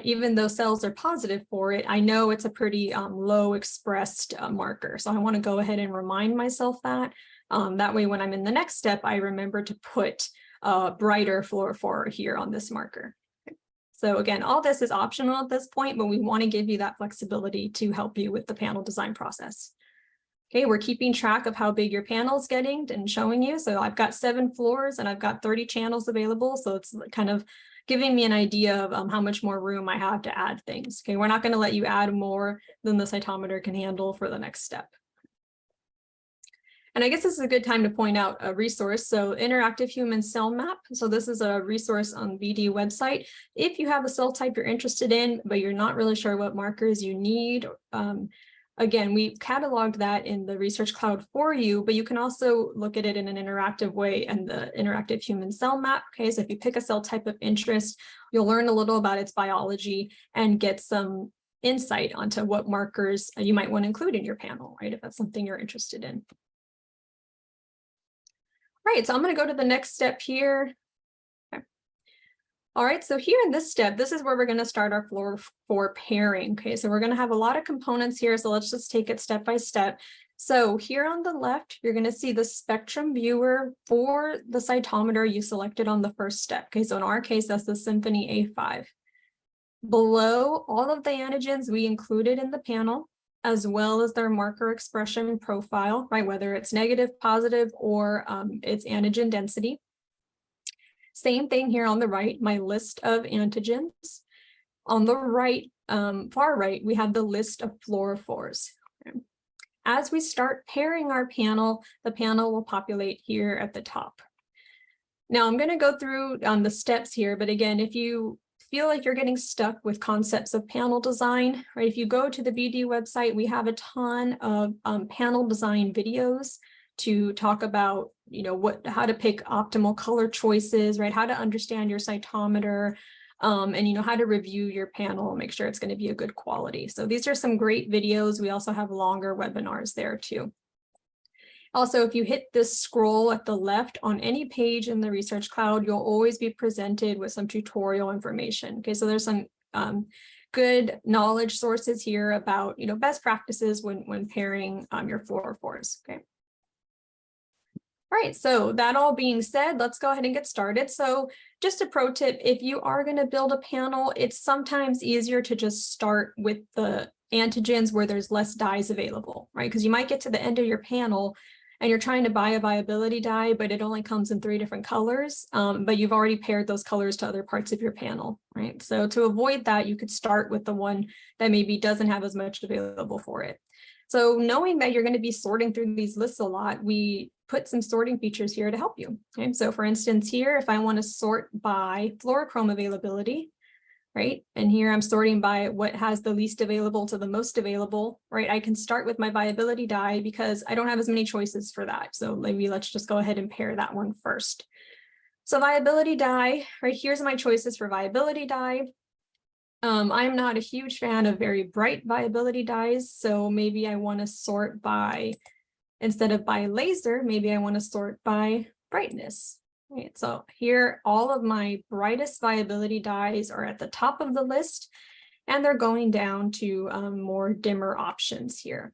even though cells are positive for it, I know it's a pretty low expressed marker. So I want to go ahead and remind myself that. That way, when I'm in the next step, I remember to put a brighter fluorophore here on this marker. Okay. So again, all this is optional at this point, but we want to give you that flexibility to help you with the panel design process. Okay, we're keeping track of how big your panel is getting and showing you. So I've got 7 floors and I've got 30 channels available. So it's kind of giving me an idea of how much more room I have to add things. Okay, we're not going to let you add more than the cytometer can handle for the next step. And I guess this is a good time to point out a resource. So Interactive Human Cell Map. So this is a resource on VD website. If you have a cell type you're interested in, but you're not really sure what markers you need, again, we've cataloged that in the Research Cloud for you, but you can also look at it in an interactive way in the Interactive Human Cell Map. Okay, so if you pick a cell type of interest, you'll learn a little about its biology and get some insight onto what markers you might want to include in your panel, right, if that's something you're interested in. Right, so I'm going to go to the next step here. All right, so here in this step, this is where we're going to start our fluorophore pairing. Okay, so we're going to have a lot of components here, so let's just take it step by step. So here on the left, you're going to see the spectrum viewer for the cytometer you selected on the first step. Okay, so in our case, that's the Symphony A5. Below, all of the antigens we included in the panel, as well as their marker expression profile, right, whether it's negative, positive, or its antigen density. Same thing here on the right, my list of antigens. On the right, far right, we have the list of fluorophores. Okay. As we start pairing our panel, the panel will populate here at the top. Now I'm going to go through the steps here, but again, if you feel like you're getting stuck with concepts of panel design, right, if you go to the VD website, we have a ton of panel design videos to talk about, how to pick optimal color choices, right? How to understand your cytometer, and how to review your panel, make sure it's going to be a good quality. So these are some great videos. We also have longer webinars there too. Also, if you hit this scroll at the left on any page in the Research Cloud, you'll always be presented with some tutorial information. Okay, so there's some good knowledge sources here about, best practices when pairing your fluorophores. Okay. All right, so that all being said, let's go ahead and get started. So just a pro tip, if you are going to build a panel, it's sometimes easier to just start with the antigens where there's less dyes available, right? Because you might get to the end of your panel and you're trying to buy a viability dye, but it only comes in 3 different colors, but you've already paired those colors to other parts of your panel, right? So to avoid that, you could start with the one that maybe doesn't have as much available for it. So knowing that you're going to be sorting through these lists a lot, we put some sorting features here to help you. Okay, so for instance, here, if I want to sort by fluorochrome availability, right, and here I'm sorting by what has the least available to the most available, right, I can start with my viability dye because I don't have as many choices for that. So maybe let's just go ahead and pair that one first. So viability dye, right, here's my choices for viability dye. I'm not a huge fan of very bright viability dyes, so maybe I want to sort by, instead of by laser, maybe I want to sort by brightness. Right, so here, all of my brightest viability dyes are at the top of the list, and they're going down to more dimmer options here.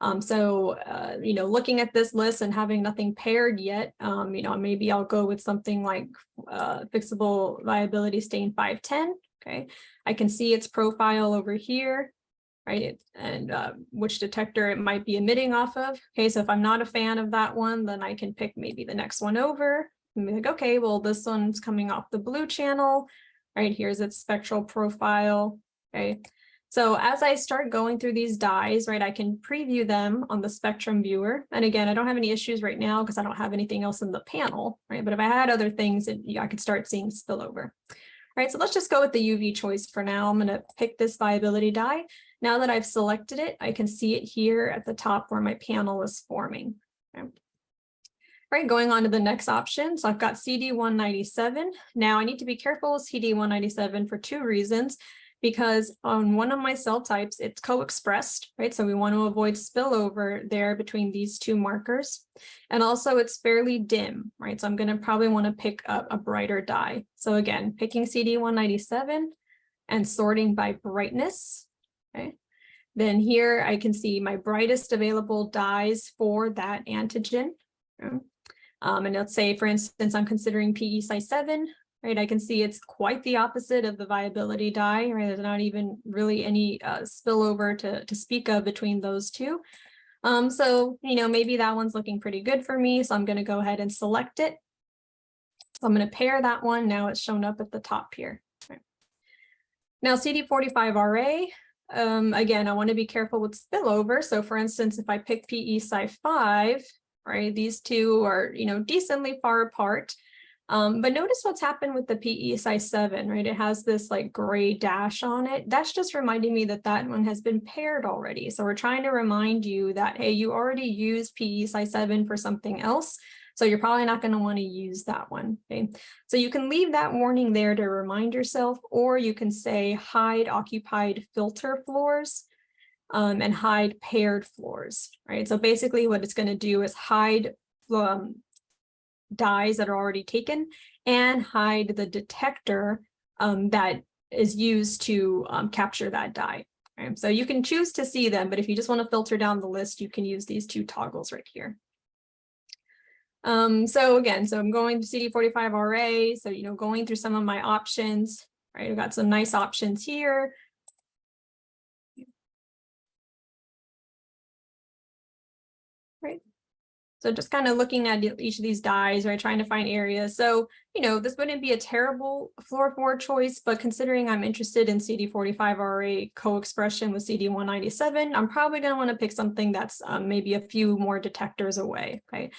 Looking at this list and having nothing paired yet, maybe I'll go with something like fixable viability stain 510. Okay, I can see its profile over here, right? And which detector it might be emitting off of. Okay, so if I'm not a fan of that one, then I can pick maybe the next one over and be like, okay, well, this one's coming off the blue channel, right? Here's its spectral profile. Okay, so as I start going through these dyes, right, I can preview them on the spectrum viewer. And again, I don't have any issues right now because I don't have anything else in the panel, right? But if I had other things, I could start seeing spillover. All right, so let's just go with the UV choice for now. I'm going to pick this viability dye. Now that I've selected it, I can see it here at the top where my panel is forming. Okay. All right, going on to the next option. So I've got CD197. Now I need to be careful with CD197 for two reasons. Because on one of my cell types, it's co-expressed, right? So we want to avoid spillover there between these two markers. And also it's fairly dim, right? So I'm going to probably want to pick up a brighter dye. So again, picking CD197 and sorting by brightness, okay? Then here I can see my brightest available dyes for that antigen. Okay? And let's say, for instance, I'm considering PE size 7. Right, I can see it's quite the opposite of the viability dye, right? There's not even really any spillover to speak of between those two. Maybe that one's looking pretty good for me. So I'm going to go ahead and select it. So I'm going to pair that one. Now it's shown up at the top here. Right. Now CD45RA, again, I want to be careful with spillover. So for instance, if I pick PE Sci 5, right, these two are, decently far apart. But notice what's happened with the PE size 7, right? It has this like gray dash on it. That's just reminding me that that one has been paired already. So we're trying to remind you that, hey, you already used PE size 7 for something else. So you're probably not going to want to use that one. Okay, so you can leave that warning there to remind yourself, or you can say hide occupied filter floors and hide paired floors, right? So basically what it's going to do is hide dyes that are already taken and hide the detector that is used to capture that dye. Right? So you can choose to see them, but if you just want to filter down the list, you can use these two toggles right here. So I'm going to CD45RA. So, going through some of my options, right? I've got some nice options here. Right. So just kind of looking at each of these dyes, right, trying to find areas. So, this wouldn't be a terrible fluorophore choice, but considering I'm interested in CD45RA co-expression with CD197, I'm probably going to want to pick something that's maybe a few more detectors away, okay?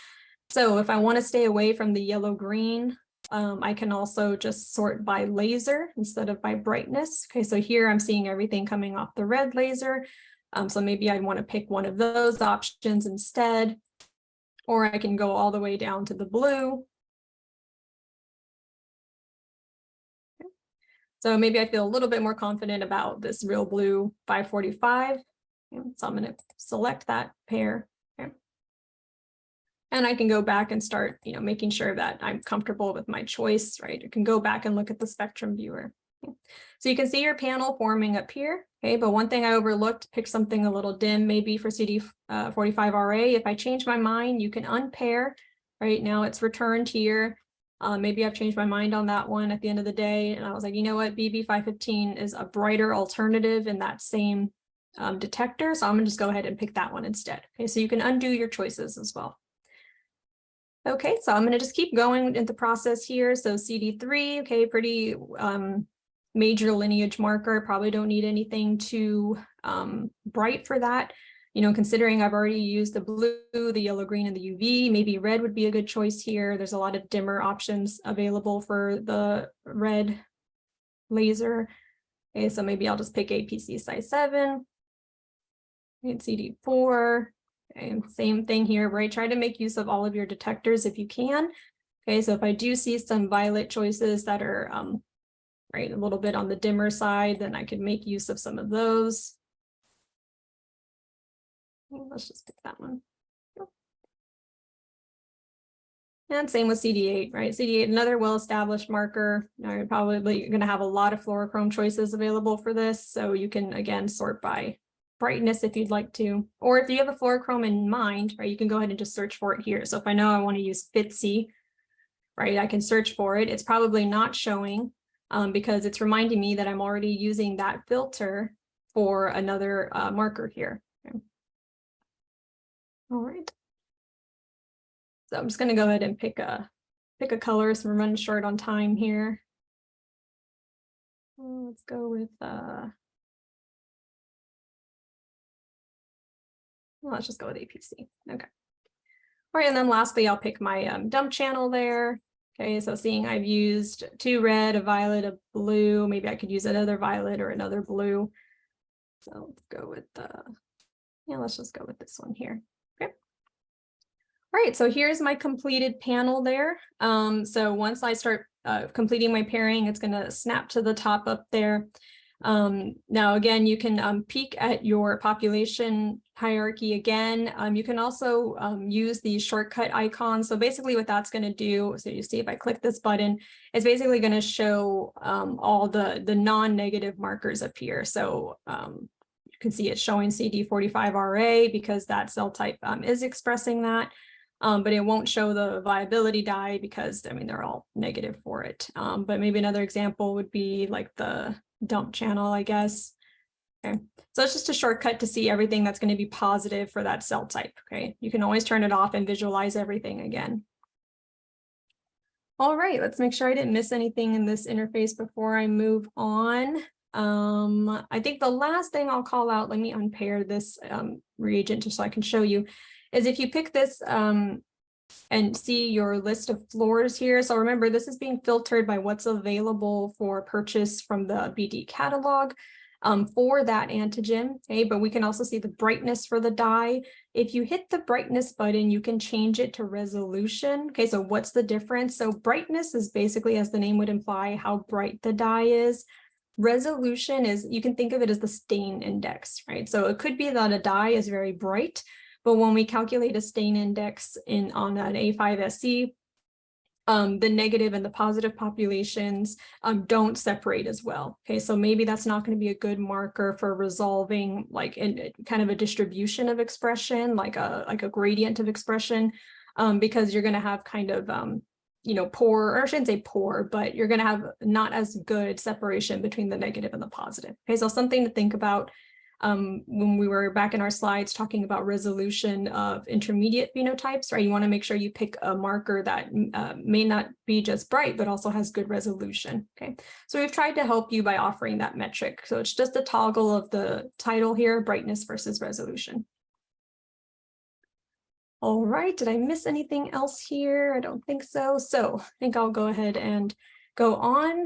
So if I want to stay away from the yellow-green, I can also just sort by laser instead of by brightness. Okay, so here I'm seeing everything coming off the red laser. So maybe I'd want to pick one of those options instead. Or I can go all the way down to the blue. Okay. So maybe I feel a little bit more confident about this real blue 545. Okay. So I'm going to select that pair. Okay. And I can go back and start, making sure that I'm comfortable with my choice, right? I can go back and look at the spectrum viewer. Okay. So you can see your panel forming up here. Okay, but one thing I overlooked, pick something a little dim, maybe for CD45RA. If I change my mind, you can unpair. Right now it's returned here. Maybe I've changed my mind on that one at the end of the day. And I was like, you know what, BB515 is a brighter alternative in that same detector. So I'm gonna just go ahead and pick that one instead. Okay, so you can undo your choices as well. Okay, so I'm gonna just keep going in the process here. So CD3, okay, pretty major lineage marker. Probably don't need anything too bright for that. Considering I've already used the blue, the yellow, green, and the UV, maybe red would be a good choice here. There's a lot of dimmer options available for the red laser. Okay, so maybe I'll just pick APC size 7 and CD4. Okay, same thing here, right? Try to make use of all of your detectors if you can. Okay, so if I do see some violet choices that are right, a little bit on the dimmer side, then I could make use of some of those. Let's just pick that one. And same with CD8, right? CD8, another well-established marker. Now you're probably going to have a lot of fluorochrome choices available for this. So you can, again, sort by brightness if you'd like to. Or if you have a fluorochrome in mind, right, you can go ahead and just search for it here. So if I know I want to use FITC, right, I can search for it. It's probably not showing because it's reminding me that I'm already using that filter for another marker here. Okay. All right. So I'm just going to go ahead and pick a color. So we're running short on time here. Let's go with let's just go with APC. Okay. All right, and then lastly, I'll pick my dump channel there. Okay, so seeing I've used 2 red, a violet, a blue. Maybe I could use another violet or another blue. So let's go with let's just go with this one here. Okay. All right, so here's my completed panel there. So once I start completing my pairing, it's going to snap to the top up there. Now, again, you can peek at your population hierarchy again. You can also use the shortcut icons. So basically what that's going to do, so you see if I click this button, it's basically going to show all the non-negative markers appear. So you can see it's showing CD45RA because that cell type is expressing that. But it won't show the viability dye because, I mean, they're all negative for it. But maybe another example would be like the dump channel, I guess. Okay, so it's just a shortcut to see everything that's going to be positive for that cell type. Okay, you can always turn it off and visualize everything again. All right, let's make sure I didn't miss anything in this interface before I move on. I think the last thing I'll call out, let me unpair this reagent just so I can show you, is if you pick this and see your list of fluors here. So remember, this is being filtered by what's available for purchase from the BD catalog for that antigen. Okay, but we can also see the brightness for the dye. If you hit the brightness button, you can change it to resolution. Okay, so what's the difference? So brightness is basically, as the name would imply, how bright the dye is. Resolution is, you can think of it as the stain index, right? So it could be that a dye is very bright, but when we calculate a stain index on an A5SC, the negative and the positive populations don't separate as well. Okay, so maybe that's not going to be a good marker for resolving like in kind of a distribution of expression, like a gradient of expression, because you're going to have kind of you know, poor, or I shouldn't say poor, but you're going to have not as good separation between the negative and the positive. Okay, so something to think about. When we were back in our slides talking about resolution of intermediate phenotypes, right? You want to make sure you pick a marker that may not be just bright, but also has good resolution. Okay, so we've tried to help you by offering that metric. So it's just a toggle of the title here, brightness versus resolution. All right, did I miss anything else here? I don't think so. So I think I'll go ahead and go on.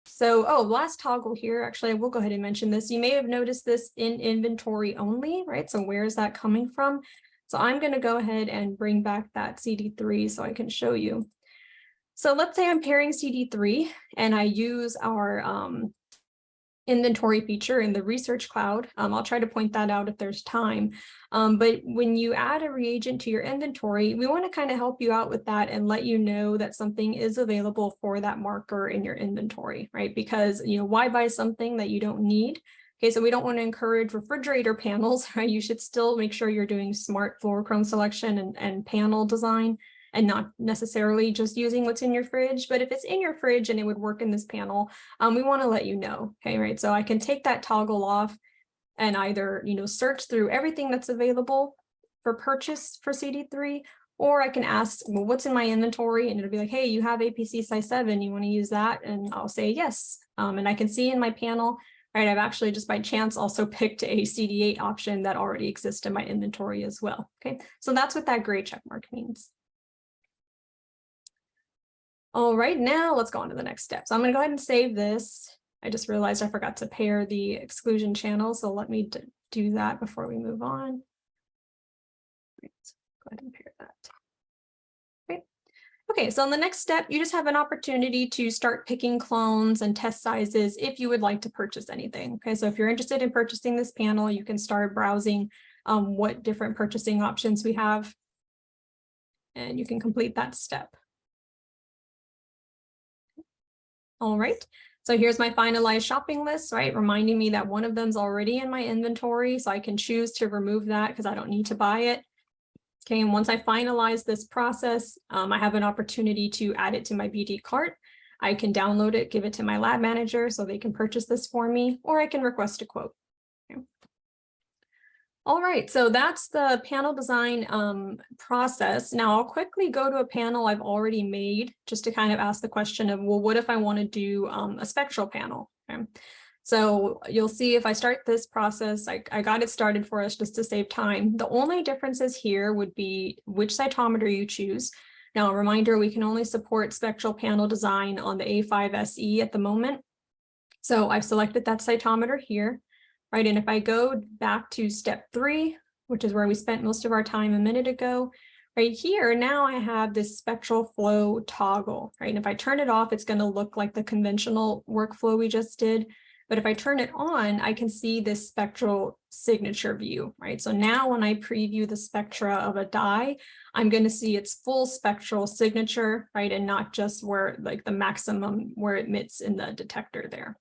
So, last toggle here, actually, I will go ahead and mention this. You may have noticed this in inventory only, right? So where is that coming from? So I'm going to go ahead and bring back that CD3 so I can show you. So let's say I'm pairing CD3 and I use our inventory feature in the research cloud. I'll try to point that out if there's time. But when you add a reagent to your inventory, we want to kind of help you out with that and let you know that something is available for that marker in your inventory, right? Because, you know, why buy something that you don't need? Okay, so we don't want to encourage refrigerator panels, right? You should still make sure you're doing smart fluorochrome selection and panel design, and not necessarily just using what's in your fridge. But if it's in your fridge and it would work in this panel, we want to let you know. Okay, right? So I can take that toggle off and either, you know, search through everything that's available for purchase for CD3, or I can ask, well, what's in my inventory? And it'll be like, hey, you have APC size 7, you want to use that? And I'll say yes. And I can see in my panel, right, I've actually just by chance also picked a CD8 option that already exists in my inventory as well. Okay, so that's what that gray check mark means. All right, now let's go on to the next step. So I'm going to go ahead and save this. I just realized I forgot to pair the exclusion channel, so let me do that before we move on. Right, go ahead and pair that. Great. Okay, so in the next step, you just have an opportunity to start picking clones and test sizes if you would like to purchase anything. Okay, so if you're interested in purchasing this panel, you can start browsing what different purchasing options we have, and you can complete that step. All right, so here's my finalized shopping list, right? Reminding me that one of them's already in my inventory, so I can choose to remove that because I don't need to buy it. Okay, and once I finalize this process, I have an opportunity to add it to my BD cart. I can download it, give it to my lab manager so they can purchase this for me, or I can request a quote. Okay. All right, so that's the panel design process. Now I'll quickly go to a panel I've already made just to kind of ask the question of, well, what if I want to do a spectral panel? Okay. So you'll see if I start this process, I got it started for us just to save time. The only differences here would be which cytometer you choose. Now, a reminder, we can only support spectral panel design on the A5 SE at the moment. So I've selected that cytometer here, right? And if I go back to step 3, which is where we spent most of our time a minute ago, right here, now I have this spectral flow toggle, right? And if I turn it off, it's going to look like the conventional workflow we just did. But if I turn it on, I can see this spectral signature view, right? So now when I preview the spectra of a dye, I'm going to see its full spectral signature, right? And not just where like the maximum where it emits in the detector there.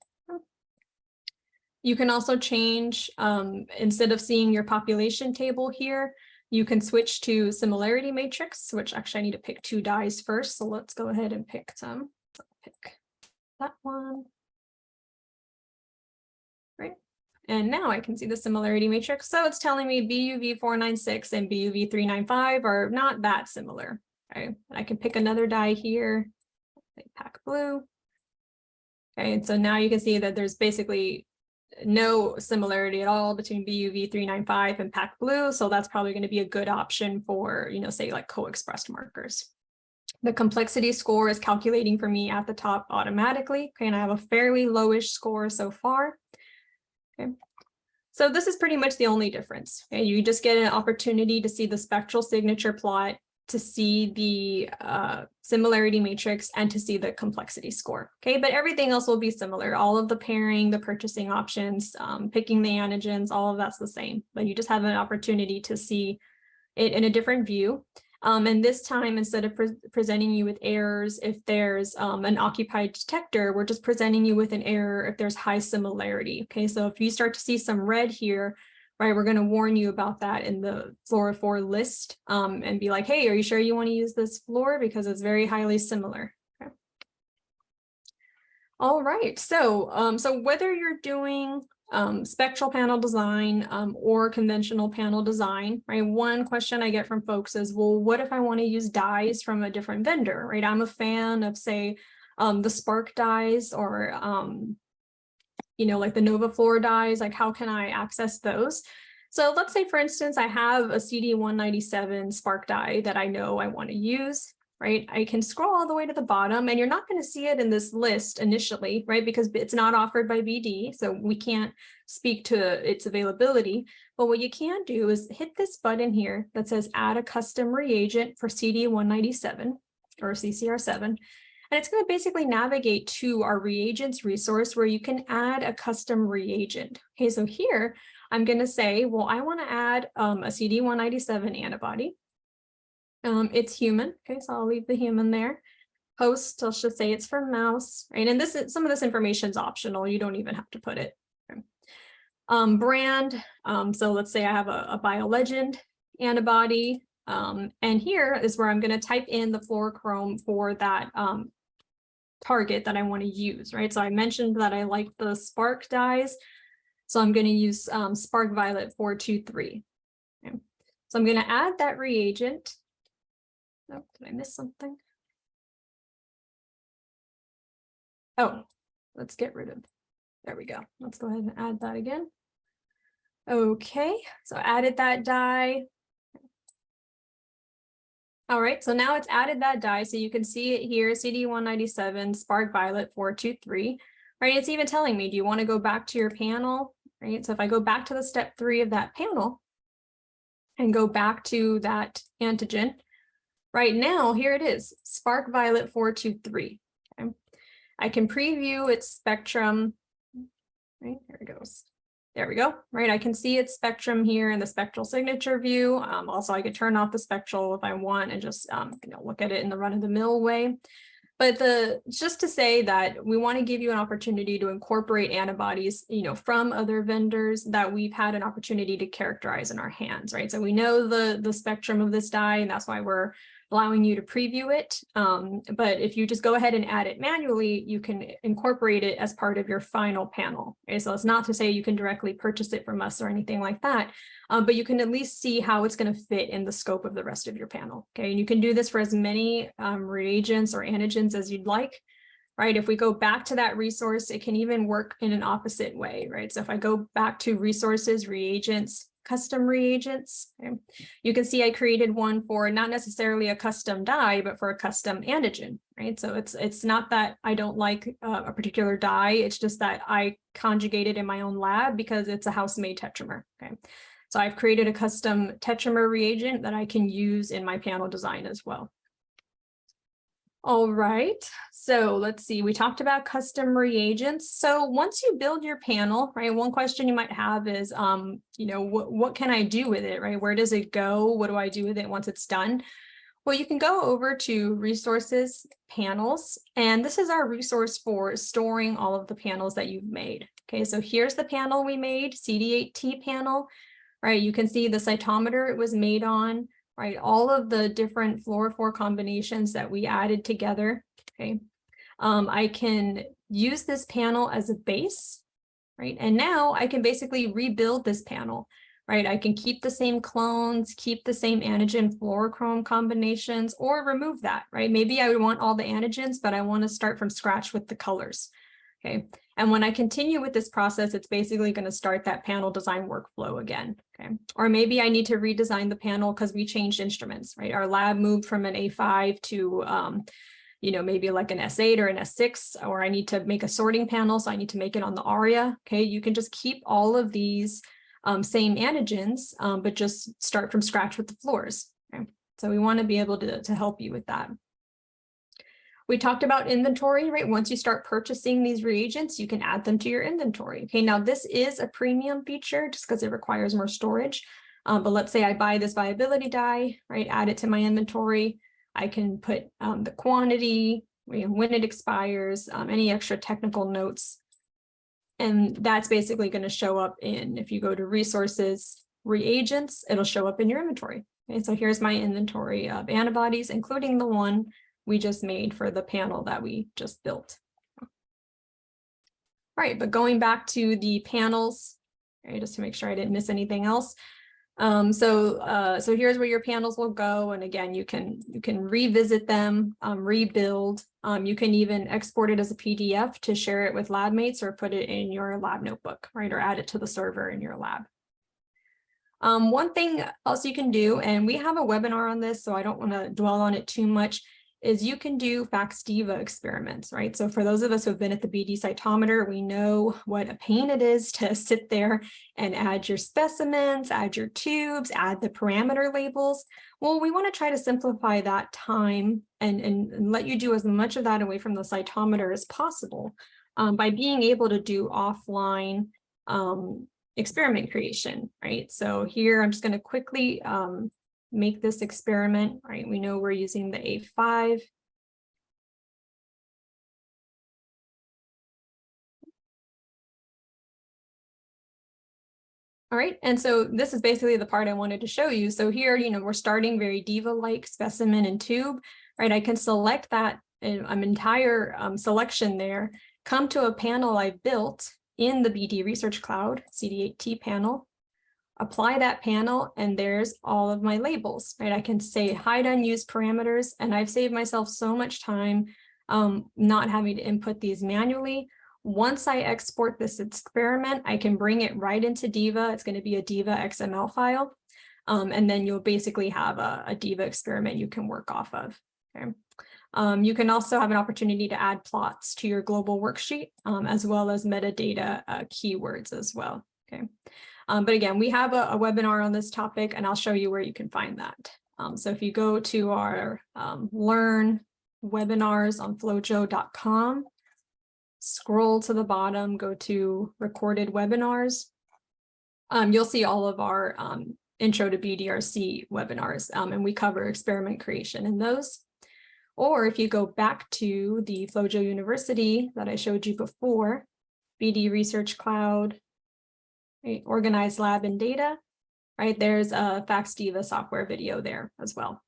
You can also change, instead of seeing your population table here, you can switch to similarity matrix, which actually I need to pick 2 dyes first. So let's go ahead and pick some. Pick that one. Right. And now I can see the similarity matrix. So it's telling me BUV 496 and BUV 395 are not that similar. Okay. I can pick another dye here, pack blue. Okay, and so now you can see that there's basically no similarity at all between BUV 395 and pack blue. So that's probably going to be a good option for, you know, say like co-expressed markers. The complexity score is calculating for me at the top automatically. Okay, and I have a fairly lowish score so far. Okay. So this is pretty much the only difference. Okay? You just get an opportunity to see the spectral signature plot, to see the similarity matrix, and to see the complexity score. Okay, but everything else will be similar. All of the pairing, the purchasing options, picking the antigens, all of that's the same. But you just have an opportunity to see it in a different view. And this time, instead of presenting you with errors, if there's an occupied detector, we're just presenting you with an error if there's high similarity. Okay, so if you start to see some red here, right, we're going to warn you about that in the fluorophore list and be like, hey, are you sure you want to use this fluor? Because it's very highly similar. Okay. All right, so, so whether you're doing spectral panel design or conventional panel design, right? One question I get from folks is, well, what if I want to use dyes from a different vendor, right? I'm a fan of, say, the Spark dyes or, you know, like the NovaFluor dyes, like how can I access those? So let's say, for instance, I have a CD197 Spark dye that I know I want to use. Right, I can scroll all the way to the bottom and you're not going to see it in this list initially, right? Because it's not offered by BD, so we can't speak to its availability. But what you can do is hit this button here that says add a custom reagent for CD197 or CCR7. And it's going to basically navigate to our reagents resource where you can add a custom reagent. Okay, so here I'm going to say, well, I want to add a CD197 antibody. It's human. Okay, so I'll leave the human there. Host, I should say it's for mouse, right? And this is some of this information is optional. You don't even have to put it. Okay. Brand. So let's say I have a BioLegend antibody. And here is where I'm going to type in the fluorochrome for that target that I want to use, right? So I mentioned that I like the Spark dyes. So I'm going to use Spark Violet 423. Okay. So I'm going to add that reagent. Oh, did I miss something? Oh, let's get rid of, there we go. Let's go ahead and add that again. Okay, so added that dye. All right, so now it's added that dye. So you can see it here, CD197, Spark Violet 423, right? It's even telling me, do you want to go back to your panel, right? So if I go back to the step 3 of that panel and go back to that antigen, right now, here it is, Spark Violet 423. Okay. I can preview its spectrum. Right, here it goes. There we go. Right, I can see its spectrum here in the spectral signature view. Also, I could turn off the spectral if I want and just you know, look at it in the run-of-the-mill way. But just to say that we want to give you an opportunity to incorporate antibodies, from other vendors that we've had an opportunity to characterize in our hands, right? So we know the spectrum of this dye, and that's why we're allowing you to preview it. But if you just go ahead and add it manually, you can incorporate it as part of your final panel. Okay, so it's not to say you can directly purchase it from us or anything like that, but you can at least see how it's going to fit in the scope of the rest of your panel. Okay, and you can do this for as many reagents or antigens as you'd like. Right, if we go back to that resource, it can even work in an opposite way, right? So if I go back to resources, reagents, custom reagents, okay, you can see I created one for not necessarily a custom dye, but for a custom antigen, right? So it's not that I don't like a particular dye, it's just that I conjugated in my own lab because it's a house-made tetramer, okay? So I've created a custom tetramer reagent that I can use in my panel design as well. All right, so let's see, we talked about custom reagents. So once you build your panel, right, one question you might have is, what can I do with it, right? Where does it go? What do I do with it once it's done? Well, you can go over to resources, panels, and this is our resource for storing all of the panels that you've made. Okay, so here's the panel we made, CD8T panel, right? You can see the cytometer it was made on, right? All of the different fluorophore combinations that we added together, okay? I can use this panel as a base, right? And now I can basically rebuild this panel, right? I can keep the same clones, keep the same antigen fluorochrome combinations, or remove that, right? Maybe I would want all the antigens, but I want to start from scratch with the colors, okay? And when I continue with this process, it's basically going to start that panel design workflow again, okay? Or maybe I need to redesign the panel because we changed instruments, right? Our lab moved from an A5 to, maybe like an S8 or an S6, or I need to make a sorting panel, so I need to make it on the ARIA, okay? You can just keep all of these same antigens, but just start from scratch with the fluors, okay? So we want to be able to help you with that. We talked about inventory, right? Once you start purchasing these reagents, you can add them to your inventory. Okay, now this is a premium feature just because it requires more storage. But let's say I buy this viability dye, right? Add it to my inventory. I can put the quantity, when it expires, any extra technical notes. And that's basically going to show up if you go to resources, reagents, it'll show up in your inventory. Okay, so here's my inventory of antibodies, including the one we just made for the panel that we just built. All right, but going back to the panels, right, just to make sure I didn't miss anything else. So here's where your panels will go. And again, you can revisit them, rebuild. You can even export it as a PDF to share it with lab mates or put it in your lab notebook, right? Or add it to the server in your lab. One thing else you can do, and we have a webinar on this, so I don't want to dwell on it too much, is you can do FACS-DIVA experiments, right? So for those of us who have been at the BD cytometer, we know what a pain it is to sit there and add your specimens, add your tubes, add the parameter labels. Well, we want to try to simplify that time and let you do as much of that away from the cytometer as possible by being able to do offline experiment creation, right? So here I'm just going to quickly make this experiment, right? We know we're using the A5. All right, and so this is basically the part I wanted to show you. So here, we're starting very DIVA-like specimen and tube, right? I can select that entire selection there, come to a panel I built in the BD Research Cloud, CD8T panel, apply that panel, and there's all of my labels, right? I can say hide unused parameters, and I've saved myself so much time not having to input these manually. Once I export this experiment, I can bring it right into DIVA. It's going to be a DIVA XML file, and then you'll basically have a DIVA experiment you can work off of. Okay. You can also have an opportunity to add plots to your global worksheet, as well as metadata keywords as well. Okay. But again, we have a webinar on this topic, and I'll show you where you can find that. So if you go to our Learn webinars on flojo.com, scroll to the bottom, go to recorded webinars, you'll see all of our Intro to BDRC webinars, and we cover experiment creation in those. Or if you go back to the Flojo University that I showed you before, BD Research Cloud, right, Organized Lab and Data, right, there's a FACSDiva software video there as well.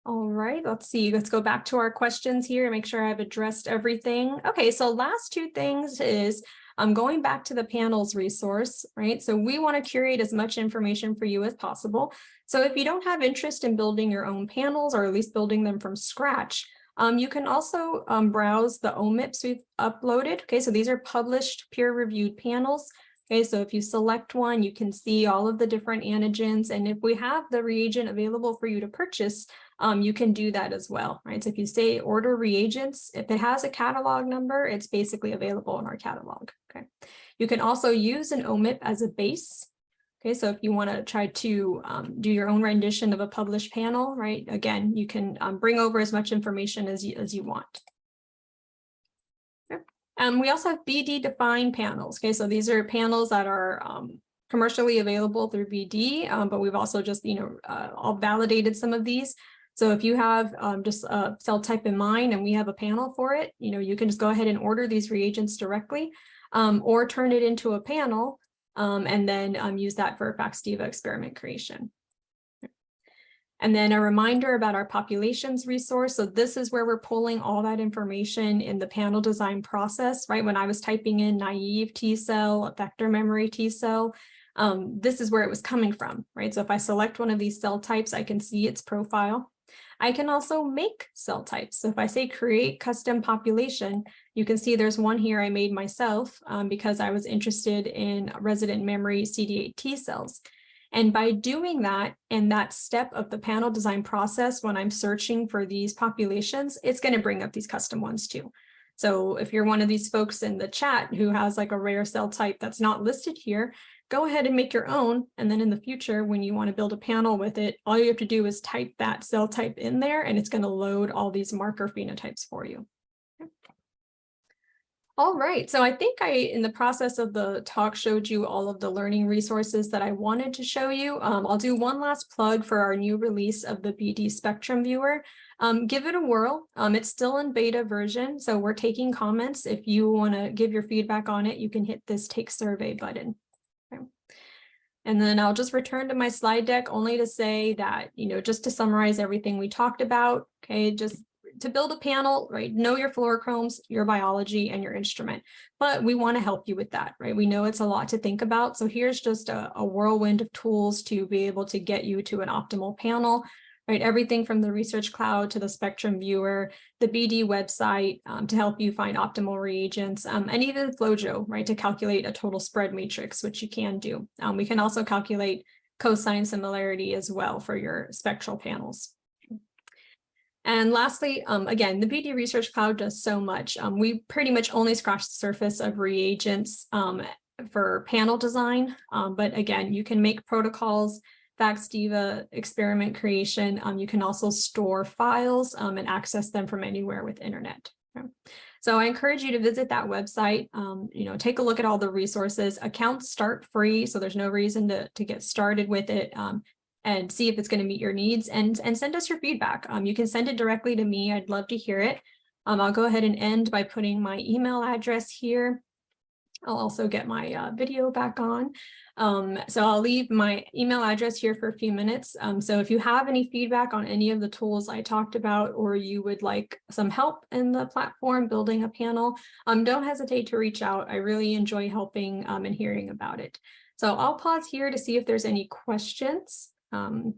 All right, let's see. Let's go back to our questions here and make sure I've addressed everything. Okay, so last two things is I'm going back to the panels resource, right? So we want to curate as much information for you as possible. So if you don't have interest in building your own panels, or at least building them from scratch, you can also browse the OMIPs we've uploaded. Okay, so these are published peer-reviewed panels. Okay, so if you select one, you can see all of the different antigens. And if we have the reagent available for you to purchase, you can do that as well, right? So if you say order reagents, if it has a catalog number, it's basically available in our catalog, okay? You can also use an OMIP as a base. Okay, so if you want to try to do your own rendition of a published panel, right? Again, you can bring over as much information as you want. We also have BD defined panels. Okay, so these are panels that are commercially available through BD, but we've also just, all validated some of these. So if you have just a cell type in mind and we have a panel for it, you can just go ahead and order these reagents directly, or turn it into a panel and then use that for FACSDiva experiment creation. And then a reminder about our populations resource. So this is where we're pulling all that information in the panel design process, right? When I was typing in naive T cell, effector memory T cell, this is where it was coming from, right? So if I select one of these cell types, I can see its profile. I can also make cell types. So if I say create custom population, you can see there's one here I made myself because I was interested in resident memory CD8 T cells. And by doing that, in that step of the panel design process, when I'm searching for these populations, it's going to bring up these custom ones too. So if you're one of these folks in the chat who has like a rare cell type that's not listed here, go ahead and make your own. And then in the future, when you want to build a panel with it, all you have to do is type that cell type in there, and it's going to load all these marker phenotypes for you. All right, so I think in the process of the talk, showed you all of the learning resources that I wanted to show you. I'll do one last plug for our new release of the BD Spectrum Viewer. Give it a whirl. It's still in beta version, so we're taking comments. If you want to give your feedback on it, you can hit this Take Survey button. Okay. And then I'll just return to my slide deck only to say that, just to summarize everything we talked about, okay, just to build a panel, right, know your fluorochromes, your biology, and your instrument. But we want to help you with that, right? We know it's a lot to think about. So here's just a whirlwind of tools to be able to get you to an optimal panel, right? Everything from the Research Cloud to the Spectrum Viewer, the BD website to help you find optimal reagents, and even Flojo, right, to calculate a total spread matrix, which you can do. We can also calculate cosine similarity as well for your spectral panels. And lastly, again, the BD Research Cloud does so much. We pretty much only scratch the surface of reagents for panel design. But again, you can make protocols, FACSDiva experiment creation. You can also store files and access them from anywhere with internet. Okay. So I encourage you to visit that website, take a look at all the resources. Accounts start free, so there's no reason to get started with it. And see if it's going to meet your needs, and send us your feedback. You can send it directly to me. I'd love to hear it. I'll go ahead and end by putting my email address here. I'll also get my video back on. So I'll leave my email address here for a few minutes. So if you have any feedback on any of the tools I talked about, or you would like some help in the platform building a panel, don't hesitate to reach out. I really enjoy helping and hearing about it. So I'll pause here to see if there's any questions. I'll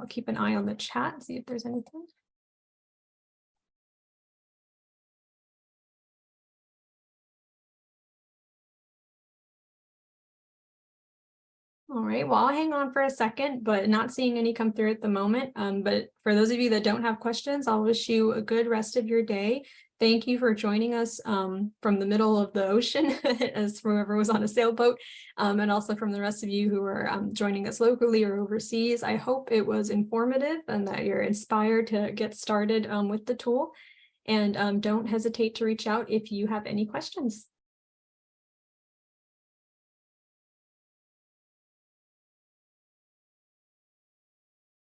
keep an eye on the chat, see if there's anything. All right, well, I'll hang on for a second, but not seeing any come through at the moment. But for those of you that don't have questions, I'll wish you a good rest of your day. Thank you for joining us from the middle of the ocean, as whoever was on a sailboat, and also from the rest of you who are joining us locally or overseas. I hope it was informative and that you're inspired to get started with the tool. And don't hesitate to reach out if you have any questions.